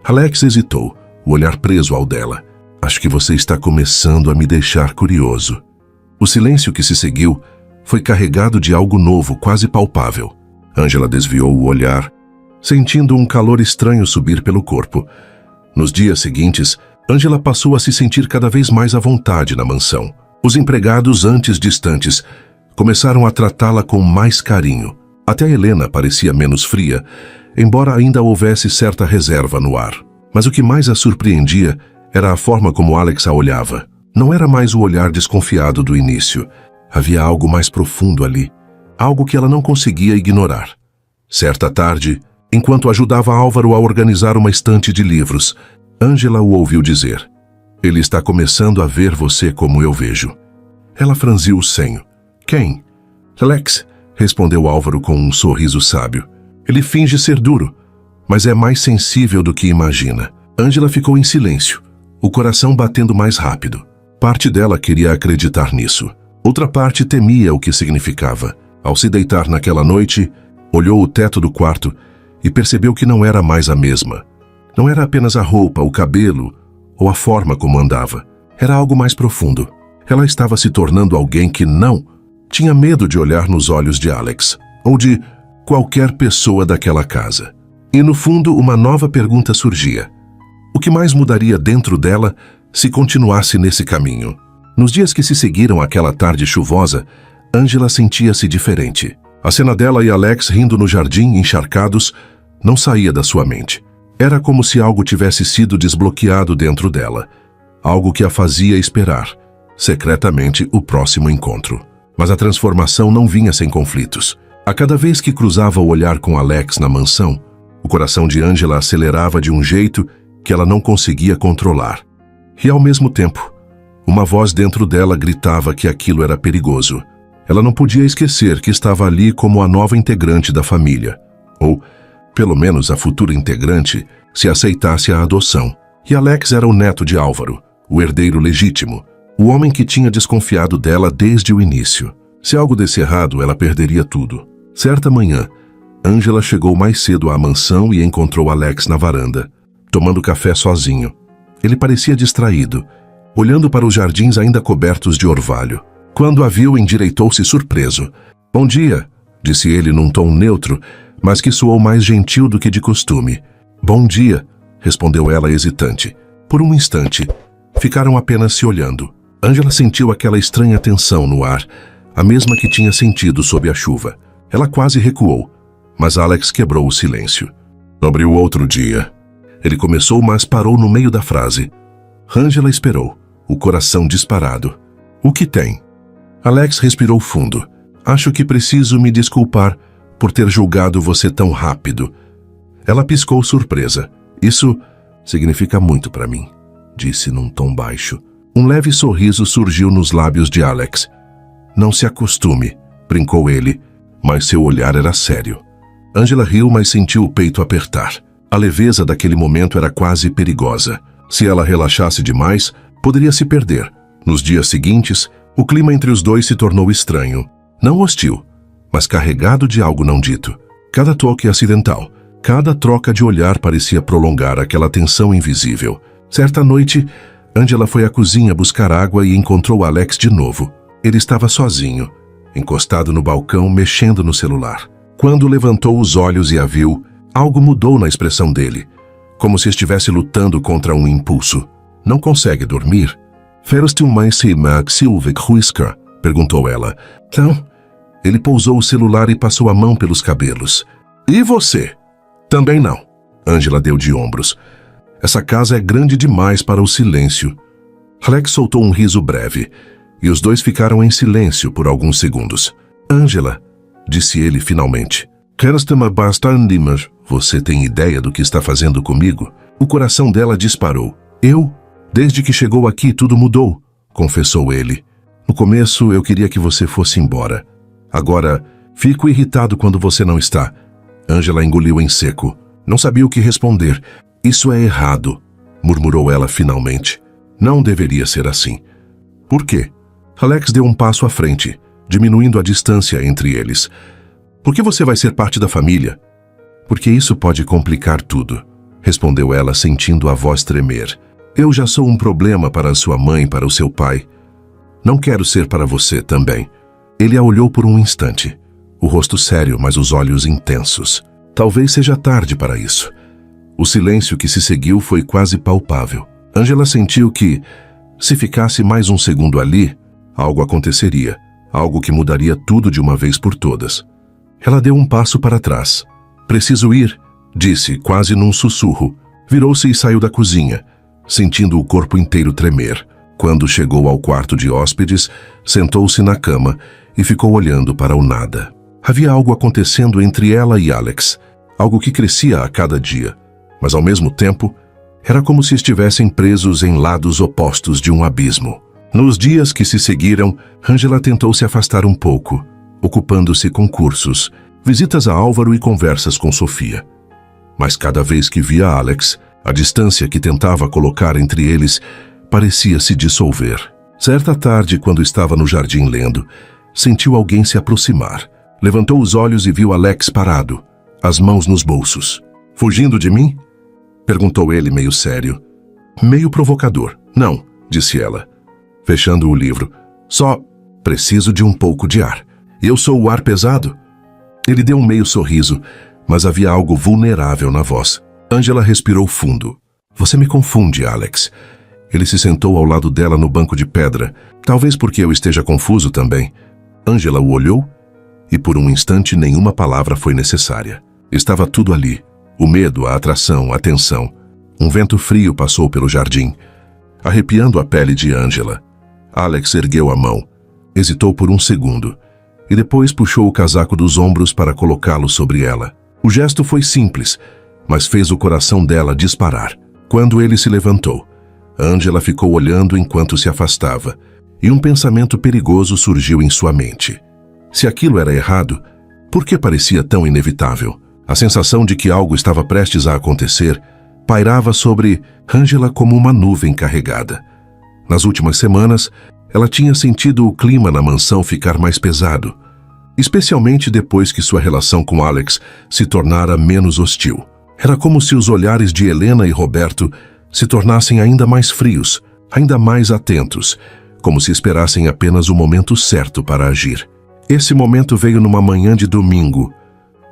[SPEAKER 1] Alex hesitou, o olhar preso ao dela. Acho que você está começando a me deixar curioso. O silêncio que se seguiu foi carregado de algo novo, quase palpável. Angela desviou o olhar, sentindo um calor estranho subir pelo corpo. Nos dias seguintes, Angela passou a se sentir cada vez mais à vontade na mansão. Os empregados, antes distantes, começaram a tratá-la com mais carinho. Até Helena parecia menos fria, embora ainda houvesse certa reserva no ar. Mas o que mais a surpreendia era a forma como Alex a olhava. Não era mais o olhar desconfiado do início. Havia algo mais profundo ali, algo que ela não conseguia ignorar. Certa tarde, enquanto ajudava Álvaro a organizar uma estante de livros, Angela o ouviu dizer: "Ele está começando a ver você como eu vejo." Ela franziu o senho. "Quem?" "Alex", respondeu Álvaro com um sorriso sábio. "Ele finge ser duro, mas é mais sensível do que imagina." Angela ficou em silêncio, o coração batendo mais rápido. Parte dela queria acreditar nisso. Outra parte temia o que significava. Ao se deitar naquela noite, olhou o teto do quarto e percebeu que não era mais a mesma. Não era apenas a roupa, o cabelo ou a forma como andava. Era algo mais profundo. Ela estava se tornando alguém que não tinha medo de olhar nos olhos de Alex ou de qualquer pessoa daquela casa. E no fundo, uma nova pergunta surgia. O que mais mudaria dentro dela se continuasse nesse caminho? Nos dias que se seguiram àquela tarde chuvosa, Angela sentia-se diferente. A cena dela e Alex rindo no jardim, encharcados, não saía da sua mente. Era como se algo tivesse sido desbloqueado dentro dela. Algo que a fazia esperar, secretamente, o próximo encontro. Mas a transformação não vinha sem conflitos. A cada vez que cruzava o olhar com Alex na mansão, o coração de Angela acelerava de um jeito que ela não conseguia controlar. E ao mesmo tempo, uma voz dentro dela gritava que aquilo era perigoso. Ela não podia esquecer que estava ali como a nova integrante da família. Ou, pelo menos, a futura integrante, se aceitasse a adoção. E Alex era o neto de Álvaro, o herdeiro legítimo, o homem que tinha desconfiado dela desde o início. Se algo desse errado, ela perderia tudo. Certa manhã, Angela chegou mais cedo à mansão e encontrou Alex na varanda, tomando café sozinho. Ele parecia distraído, olhando para os jardins ainda cobertos de orvalho. Quando a viu, endireitou-se surpreso. "Bom dia", disse ele num tom neutro, mas que soou mais gentil do que de costume. "Bom dia", respondeu ela hesitante. Por um instante, ficaram apenas se olhando. Angela sentiu aquela estranha tensão no ar, a mesma que tinha sentido sob a chuva. Ela quase recuou, mas Alex quebrou o silêncio. "Sobre o outro dia." Ele começou, mas parou no meio da frase. Angela esperou, o coração disparado. "O que tem?" Alex respirou fundo. "Acho que preciso me desculpar por ter julgado você tão rápido." Ela piscou surpresa. "Isso significa muito para mim", disse num tom baixo. Um leve sorriso surgiu nos lábios de Alex. "Não se acostume", brincou ele, mas seu olhar era sério. Angela riu, mas sentiu o peito apertar. A leveza daquele momento era quase perigosa. Se ela relaxasse demais, poderia se perder. Nos dias seguintes, o clima entre os dois se tornou estranho. Não hostil, mas carregado de algo não dito. Cada toque acidental, cada troca de olhar parecia prolongar aquela tensão invisível. Certa noite, Angela foi à cozinha buscar água e encontrou Alex de novo. Ele estava sozinho, encostado no balcão, mexendo no celular. Quando levantou os olhos e a viu, algo mudou na expressão dele, como se estivesse lutando contra um impulso. "Não consegue dormir?" "Fährst du mais Silvik Huisker?" perguntou ela. "Não." Ele pousou o celular e passou a mão pelos cabelos. "E você?" "Também não." Angela deu de ombros. "Essa casa é grande demais para o silêncio." Alex soltou um riso breve, e os dois ficaram em silêncio por alguns segundos. "Angela", disse ele finalmente. "Queres-te-me bastante, mas você tem ideia do que está fazendo comigo?" O coração dela disparou. "Eu? Desde que chegou aqui tudo mudou", confessou ele. "No começo eu queria que você fosse embora. Agora, fico irritado quando você não está." Angela engoliu em seco. Não sabia o que responder. Isso é errado, murmurou ela finalmente. Não deveria ser assim. Por quê? Alex deu um passo à frente, diminuindo a distância entre eles. Por que você vai ser parte da família? Porque isso pode complicar tudo, respondeu ela sentindo a voz tremer. Eu já sou um problema para a sua mãe e para o seu pai. Não quero ser para você também. Ele a olhou por um instante, o rosto sério, mas os olhos intensos. Talvez seja tarde para isso. O silêncio que se seguiu foi quase palpável. Angela sentiu que, se ficasse mais um segundo ali, algo aconteceria, algo que mudaria tudo de uma vez por todas. Ela deu um passo para trás. Preciso ir, disse, quase num sussurro. Virou-se e saiu da cozinha, sentindo o corpo inteiro tremer. Quando chegou ao quarto de hóspedes, sentou-se na cama e ficou olhando para o nada. Havia algo acontecendo entre ela e Alex, algo que crescia a cada dia, mas ao mesmo tempo, era como se estivessem presos em lados opostos de um abismo. Nos dias que se seguiram, Angela tentou se afastar um pouco, ocupando-se com cursos, visitas a Álvaro e conversas com Sofia. Mas cada vez que via Alex, a distância que tentava colocar entre eles parecia se dissolver. Certa tarde, quando estava no jardim lendo, sentiu alguém se aproximar. Levantou os olhos e viu Alex parado, as mãos nos bolsos. Fugindo de mim? Perguntou ele meio sério. Meio provocador. Não, disse ela, fechando o livro. Só preciso de um pouco de ar. Eu sou o ar pesado? Ele deu um meio sorriso, mas havia algo vulnerável na voz. Angela respirou fundo. Você me confunde, Alex. Ele se sentou ao lado dela no banco de pedra, talvez porque eu esteja confuso também. Angela o olhou e por um instante nenhuma palavra foi necessária. Estava tudo ali. O medo, a atração, a tensão. Um vento frio passou pelo jardim, arrepiando a pele de Angela. Alex ergueu a mão, hesitou por um segundo e depois puxou o casaco dos ombros para colocá-lo sobre ela. O gesto foi simples, mas fez o coração dela disparar. Quando ele se levantou, Angela ficou olhando enquanto se afastava, e um pensamento perigoso surgiu em sua mente. Se aquilo era errado, por que parecia tão inevitável? A sensação de que algo estava prestes a acontecer pairava sobre Angela como uma nuvem carregada. Nas últimas semanas, ela tinha sentido o clima na mansão ficar mais pesado, especialmente depois que sua relação com Alex se tornara menos hostil. Era como se os olhares de Helena e Roberto se tornassem ainda mais frios, ainda mais atentos, como se esperassem apenas o momento certo para agir. Esse momento veio numa manhã de domingo.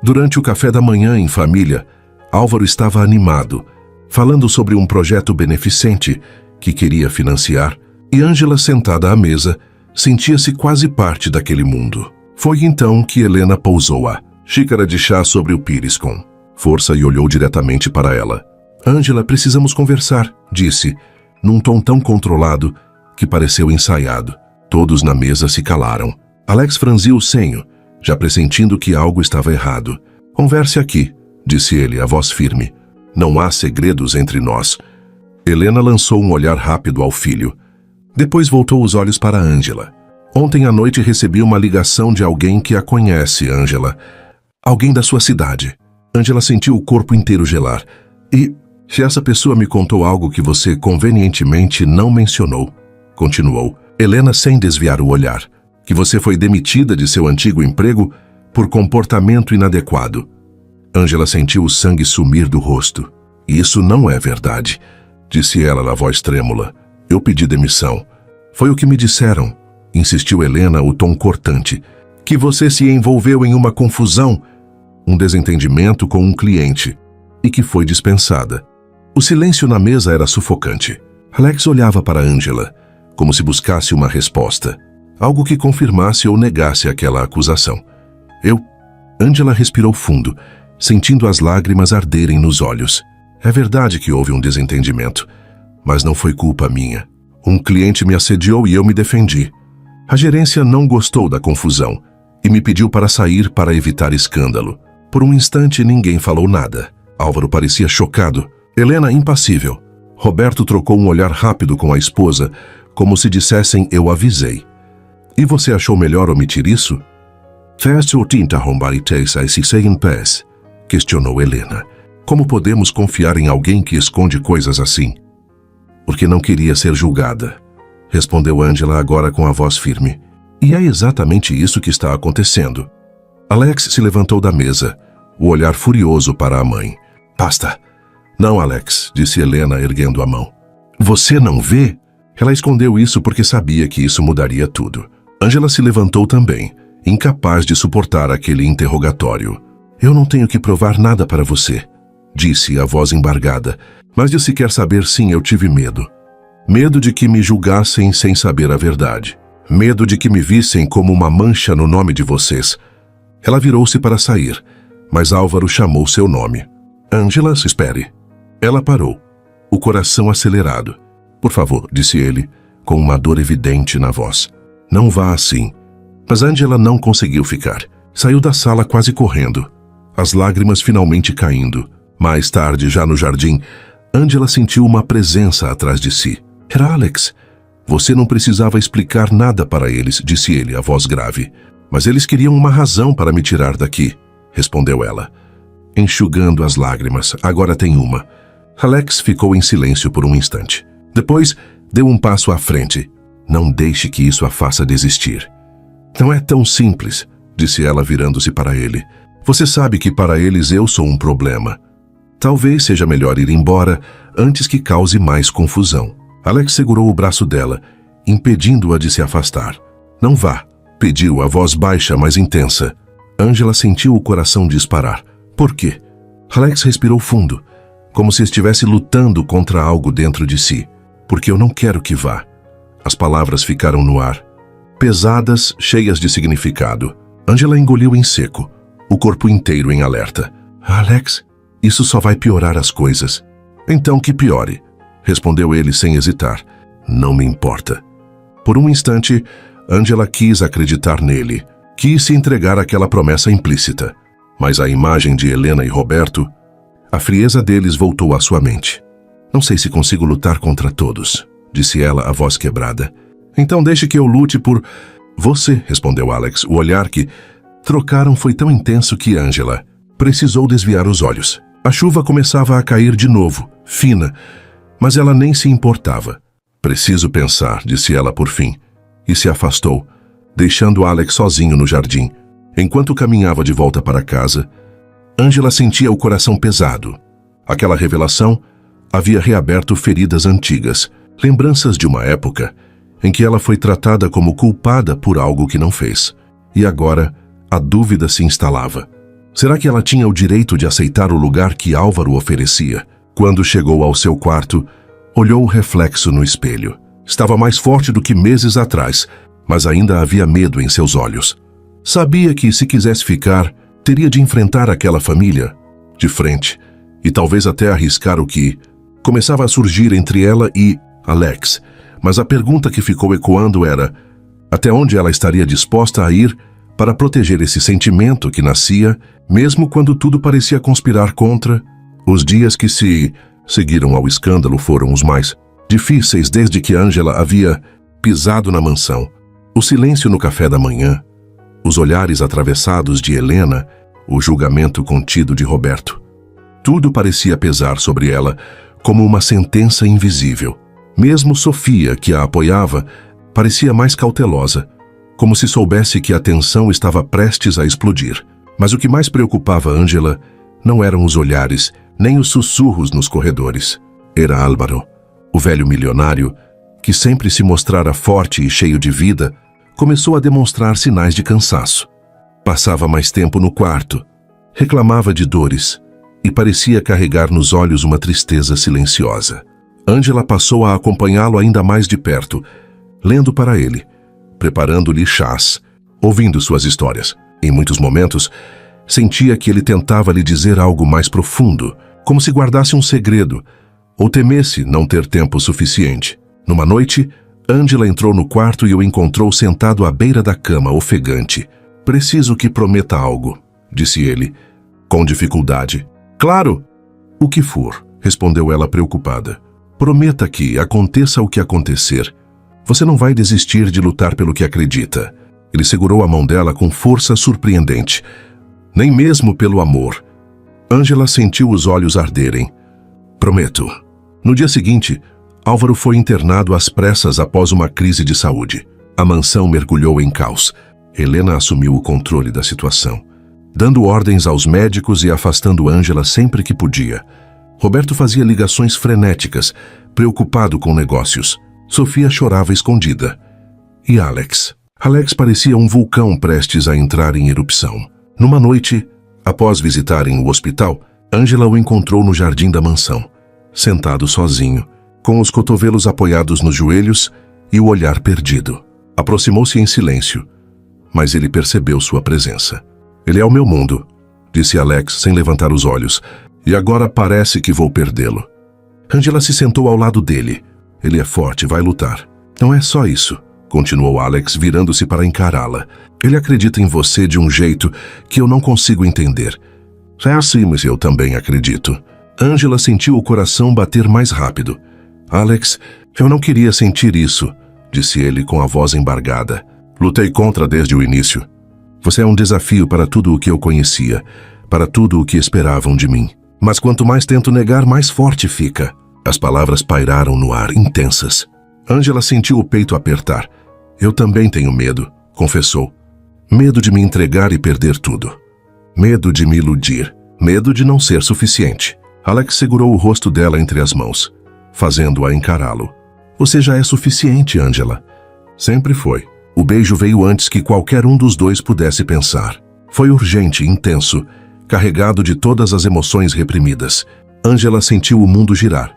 [SPEAKER 1] Durante o café da manhã em família, Álvaro estava animado, falando sobre um projeto beneficente que queria financiar, e Angela, sentada à mesa, sentia-se quase parte daquele mundo. Foi então que Helena pousou a xícara de chá sobre o pires com força e olhou diretamente para ela. Angela, precisamos conversar, disse, num tom tão controlado que pareceu ensaiado. Todos na mesa se calaram. Alex franziu o senho, já pressentindo que algo estava errado. Converse aqui, disse ele, a voz firme. Não há segredos entre nós. Helena lançou um olhar rápido ao filho. Depois voltou os olhos para Angela. Ontem à noite recebi uma ligação de alguém que a conhece, Angela. Alguém da sua cidade. Angela sentiu o corpo inteiro gelar. E se essa pessoa me contou algo que você convenientemente não mencionou, continuou, Helena sem desviar o olhar, que você foi demitida de seu antigo emprego por comportamento inadequado. Angela sentiu o sangue sumir do rosto. Isso não é verdade, disse ela na voz trêmula. Eu pedi demissão. Foi o que me disseram, insistiu Helena, o tom cortante. Que você se envolveu em uma confusão, um desentendimento com um cliente, e que foi dispensada. O silêncio na mesa era sufocante. Alex olhava para Angela, como se buscasse uma resposta, algo que confirmasse ou negasse aquela acusação. Angela respirou fundo, sentindo as lágrimas arderem nos olhos. É verdade que houve um desentendimento, mas não foi culpa minha. Um cliente me assediou e eu me defendi. A gerência não gostou da confusão e me pediu para sair para evitar escândalo. Por um instante ninguém falou nada. Álvaro parecia chocado. Helena impassível. Roberto trocou um olhar rápido com a esposa, como se dissessem eu avisei. E você achou melhor omitir isso? Faz o tinta rombariteis a se em pés, questionou Helena. Como podemos confiar em alguém que esconde coisas assim? Porque não queria ser julgada, respondeu Angela agora com a voz firme. E é exatamente isso que está acontecendo. Alex se levantou da mesa, o olhar furioso para a mãe. Basta. Não, Alex, disse Helena erguendo a mão. Você não vê? Ela escondeu isso porque sabia que isso mudaria tudo. Angela se levantou também, incapaz de suportar aquele interrogatório. Eu não tenho que provar nada para você, disse a voz embargada, mas de sequer saber sim eu tive medo. Medo de que me julgassem sem saber a verdade. Medo de que me vissem como uma mancha no nome de vocês. Ela virou-se para sair, mas Álvaro chamou seu nome. Angela, espere. Ela parou, o coração acelerado. Por favor, disse ele, com uma dor evidente na voz. Não vá assim. Mas Angela não conseguiu ficar. Saiu da sala quase correndo, as lágrimas finalmente caindo. Mais tarde, já no jardim, Angela sentiu uma presença atrás de si. Era Alex. Você não precisava explicar nada para eles, disse ele, a voz grave. Mas eles queriam uma razão para me tirar daqui, respondeu ela, enxugando as lágrimas. Agora tem uma. Alex ficou em silêncio por um instante. Depois, deu um passo à frente. Não deixe que isso a faça desistir. Não é tão simples, disse ela virando-se para ele. Você sabe que para eles eu sou um problema. Talvez seja melhor ir embora antes que cause mais confusão. Alex segurou o braço dela, impedindo-a de se afastar. Não vá, pediu a voz baixa, mas intensa. Angela sentiu o coração disparar. Por quê? Alex respirou fundo, como se estivesse lutando contra algo dentro de si. Porque eu não quero que vá. As palavras ficaram no ar, pesadas, cheias de significado. Angela engoliu em seco, o corpo inteiro em alerta. Alex, isso só vai piorar as coisas. Então que piore, respondeu ele sem hesitar. Não me importa. Por um instante, Angela quis acreditar nele, quis se entregar àquela promessa implícita. Mas a imagem de Helena e Roberto, a frieza deles voltou à sua mente. Não sei se consigo lutar contra todos, disse ela, a voz quebrada. Então deixe que eu lute por você, respondeu Alex. O olhar que trocaram foi tão intenso que Angela precisou desviar os olhos. A chuva começava a cair de novo, fina, mas ela nem se importava. Preciso pensar, disse ela por fim, e se afastou, deixando Alex sozinho no jardim. Enquanto caminhava de volta para casa, Angela sentia o coração pesado. Aquela revelação havia reaberto feridas antigas, lembranças de uma época em que ela foi tratada como culpada por algo que não fez. E agora, a dúvida se instalava. Será que ela tinha o direito de aceitar o lugar que Álvaro oferecia? Quando chegou ao seu quarto, olhou o reflexo no espelho. Estava mais forte do que meses atrás, mas ainda havia medo em seus olhos. Sabia que, se quisesse ficar, teria de enfrentar aquela família de frente e talvez até arriscar o que começava a surgir entre ela e Alex. Mas a pergunta que ficou ecoando era: até onde ela estaria disposta a ir para proteger esse sentimento que nascia, mesmo quando tudo parecia conspirar contra? Os dias que se seguiram ao escândalo foram os mais difíceis desde que Angela havia pisado na mansão. O silêncio no café da manhã, os olhares atravessados de Helena, o julgamento contido de Roberto. Tudo parecia pesar sobre ela como uma sentença invisível. Mesmo Sofia, que a apoiava, parecia mais cautelosa, como se soubesse que a tensão estava prestes a explodir. Mas o que mais preocupava Angela não eram os olhares, nem os sussurros nos corredores. Era Álvaro, o velho milionário, que sempre se mostrara forte e cheio de vida, começou a demonstrar sinais de cansaço. Passava mais tempo no quarto, reclamava de dores e parecia carregar nos olhos uma tristeza silenciosa. Angela passou a acompanhá-lo ainda mais de perto, lendo para ele, preparando-lhe chás, ouvindo suas histórias. Em muitos momentos, sentia que ele tentava lhe dizer algo mais profundo, como se guardasse um segredo, ou temesse não ter tempo suficiente. Numa noite, Angela entrou no quarto e o encontrou sentado à beira da cama, ofegante. Preciso que prometa algo, disse ele, com dificuldade. Claro! O que for, respondeu ela preocupada. Prometa que, aconteça o que acontecer, você não vai desistir de lutar pelo que acredita. Ele segurou a mão dela com força surpreendente. Nem mesmo pelo amor. Ângela sentiu os olhos arderem. Prometo. No dia seguinte, Álvaro foi internado às pressas após uma crise de saúde. A mansão mergulhou em caos. Helena assumiu o controle da situação, dando ordens aos médicos e afastando Ângela sempre que podia. Roberto fazia ligações frenéticas, preocupado com negócios. Sofia chorava escondida. E Alex? Alex parecia um vulcão prestes a entrar em erupção. Numa noite, após visitarem o hospital, Ângela o encontrou no jardim da mansão, sentado sozinho, com os cotovelos apoiados nos joelhos e o olhar perdido. Aproximou-se em silêncio, mas ele percebeu sua presença. Ele é o meu mundo, disse Alex sem levantar os olhos, e agora parece que vou perdê-lo. Ângela se sentou ao lado dele. Ele é forte, vai lutar. Não é só isso, continuou Alex, virando-se para encará-la. Ele acredita em você de um jeito que eu não consigo entender. É assim, mas eu também acredito. Ângela sentiu o coração bater mais rápido. Alex, eu não queria sentir isso, disse ele com a voz embargada. Lutei contra desde o início. Você é um desafio para tudo o que eu conhecia, para tudo o que esperavam de mim. Mas quanto mais tento negar, mais forte fica. As palavras pairaram no ar, intensas. Ângela sentiu o peito apertar. Eu também tenho medo, confessou. Medo de me entregar e perder tudo. Medo de me iludir. Medo de não ser suficiente. Alex segurou o rosto dela entre as mãos, fazendo-a encará-lo. Você já é suficiente, Ângela. Sempre foi. O beijo veio antes que qualquer um dos dois pudesse pensar. Foi urgente, intenso, carregado de todas as emoções reprimidas. Ângela sentiu o mundo girar,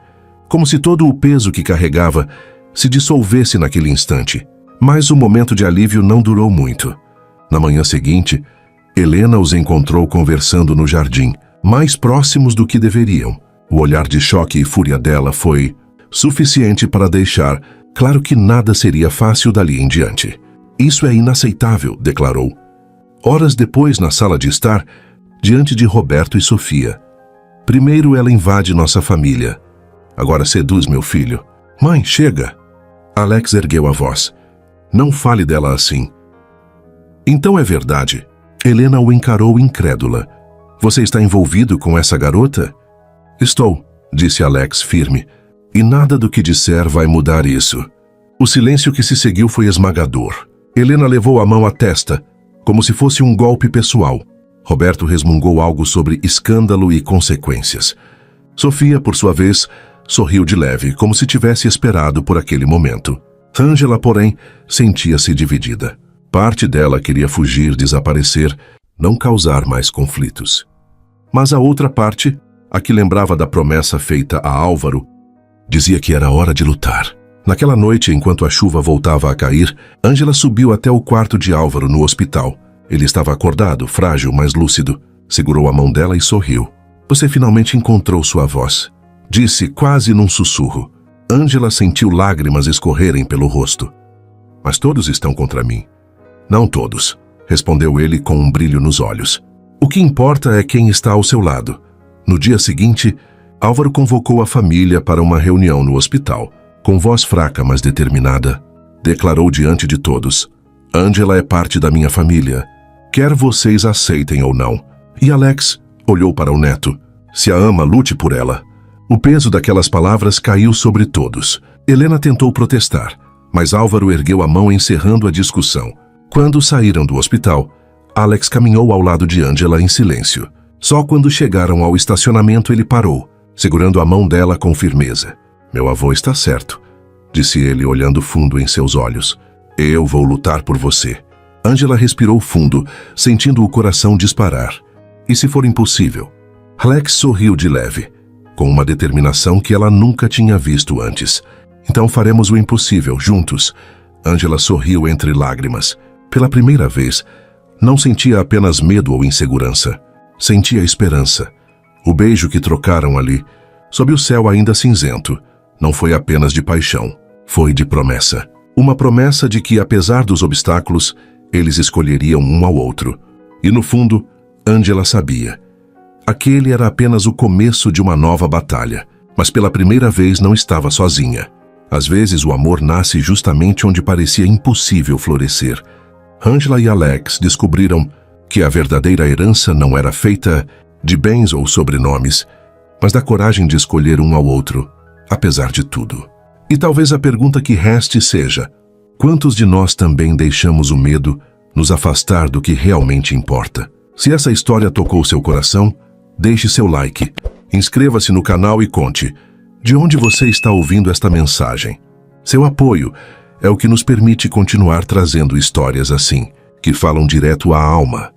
[SPEAKER 1] como se todo o peso que carregava se dissolvesse naquele instante. Mas o momento de alívio não durou muito. Na manhã seguinte, Helena os encontrou conversando no jardim, mais próximos do que deveriam. O olhar de choque e fúria dela foi suficiente para deixar claro que nada seria fácil dali em diante. Isso é inaceitável, declarou. Horas depois, na sala de estar, diante de Roberto e Sofia. Primeiro ela invade nossa família. Agora seduz meu filho. Mãe, chega! Alex ergueu a voz. Não fale dela assim. Então é verdade. Helena o encarou incrédula. Você está envolvido com essa garota? Estou, disse Alex firme. E nada do que disser vai mudar isso. O silêncio que se seguiu foi esmagador. Helena levou a mão à testa, como se fosse um golpe pessoal. Roberto resmungou algo sobre escândalo e consequências. Sofia, por sua vez, sorriu de leve, como se tivesse esperado por aquele momento. Ângela, porém, sentia-se dividida. Parte dela queria fugir, desaparecer, não causar mais conflitos. Mas a outra parte, a que lembrava da promessa feita a Álvaro, dizia que era hora de lutar. Naquela noite, enquanto a chuva voltava a cair, Ângela subiu até o quarto de Álvaro no hospital. Ele estava acordado, frágil, mas lúcido. Segurou a mão dela e sorriu. Você finalmente encontrou sua voz, disse quase num sussurro. Ângela sentiu lágrimas escorrerem pelo rosto. Mas todos estão contra mim. Não todos, respondeu ele com um brilho nos olhos. O que importa é quem está ao seu lado. No dia seguinte, Álvaro convocou a família para uma reunião no hospital. Com voz fraca, mas determinada, declarou diante de todos: Ângela é parte da minha família, quer vocês aceitem ou não. E Alex olhou para o neto. Se a ama, lute por ela. O peso daquelas palavras caiu sobre todos. Helena tentou protestar, mas Álvaro ergueu a mão encerrando a discussão. Quando saíram do hospital, Alex caminhou ao lado de Ângela em silêncio. Só quando chegaram ao estacionamento ele parou, segurando a mão dela com firmeza. Meu avô está certo, disse ele olhando fundo em seus olhos. Eu vou lutar por você. Ângela respirou fundo, sentindo o coração disparar. E se for impossível? Alex sorriu de leve, com uma determinação que ela nunca tinha visto antes. Então faremos o impossível, juntos. Ângela sorriu entre lágrimas. Pela primeira vez, não sentia apenas medo ou insegurança. Sentia esperança. O beijo que trocaram ali, sob o céu ainda cinzento, não foi apenas de paixão, foi de promessa. Uma promessa de que, apesar dos obstáculos, eles escolheriam um ao outro. E no fundo, Ângela sabia. Aquele era apenas o começo de uma nova batalha, mas pela primeira vez não estava sozinha. Às vezes o amor nasce justamente onde parecia impossível florescer. Ângela e Alex descobriram que a verdadeira herança não era feita de bens ou sobrenomes, mas da coragem de escolher um ao outro, apesar de tudo. E talvez a pergunta que reste seja: quantos de nós também deixamos o medo nos afastar do que realmente importa? Se essa história tocou seu coração, deixe seu like, inscreva-se no canal e conte de onde você está ouvindo esta mensagem. Seu apoio é o que nos permite continuar trazendo histórias assim, que falam direto à alma.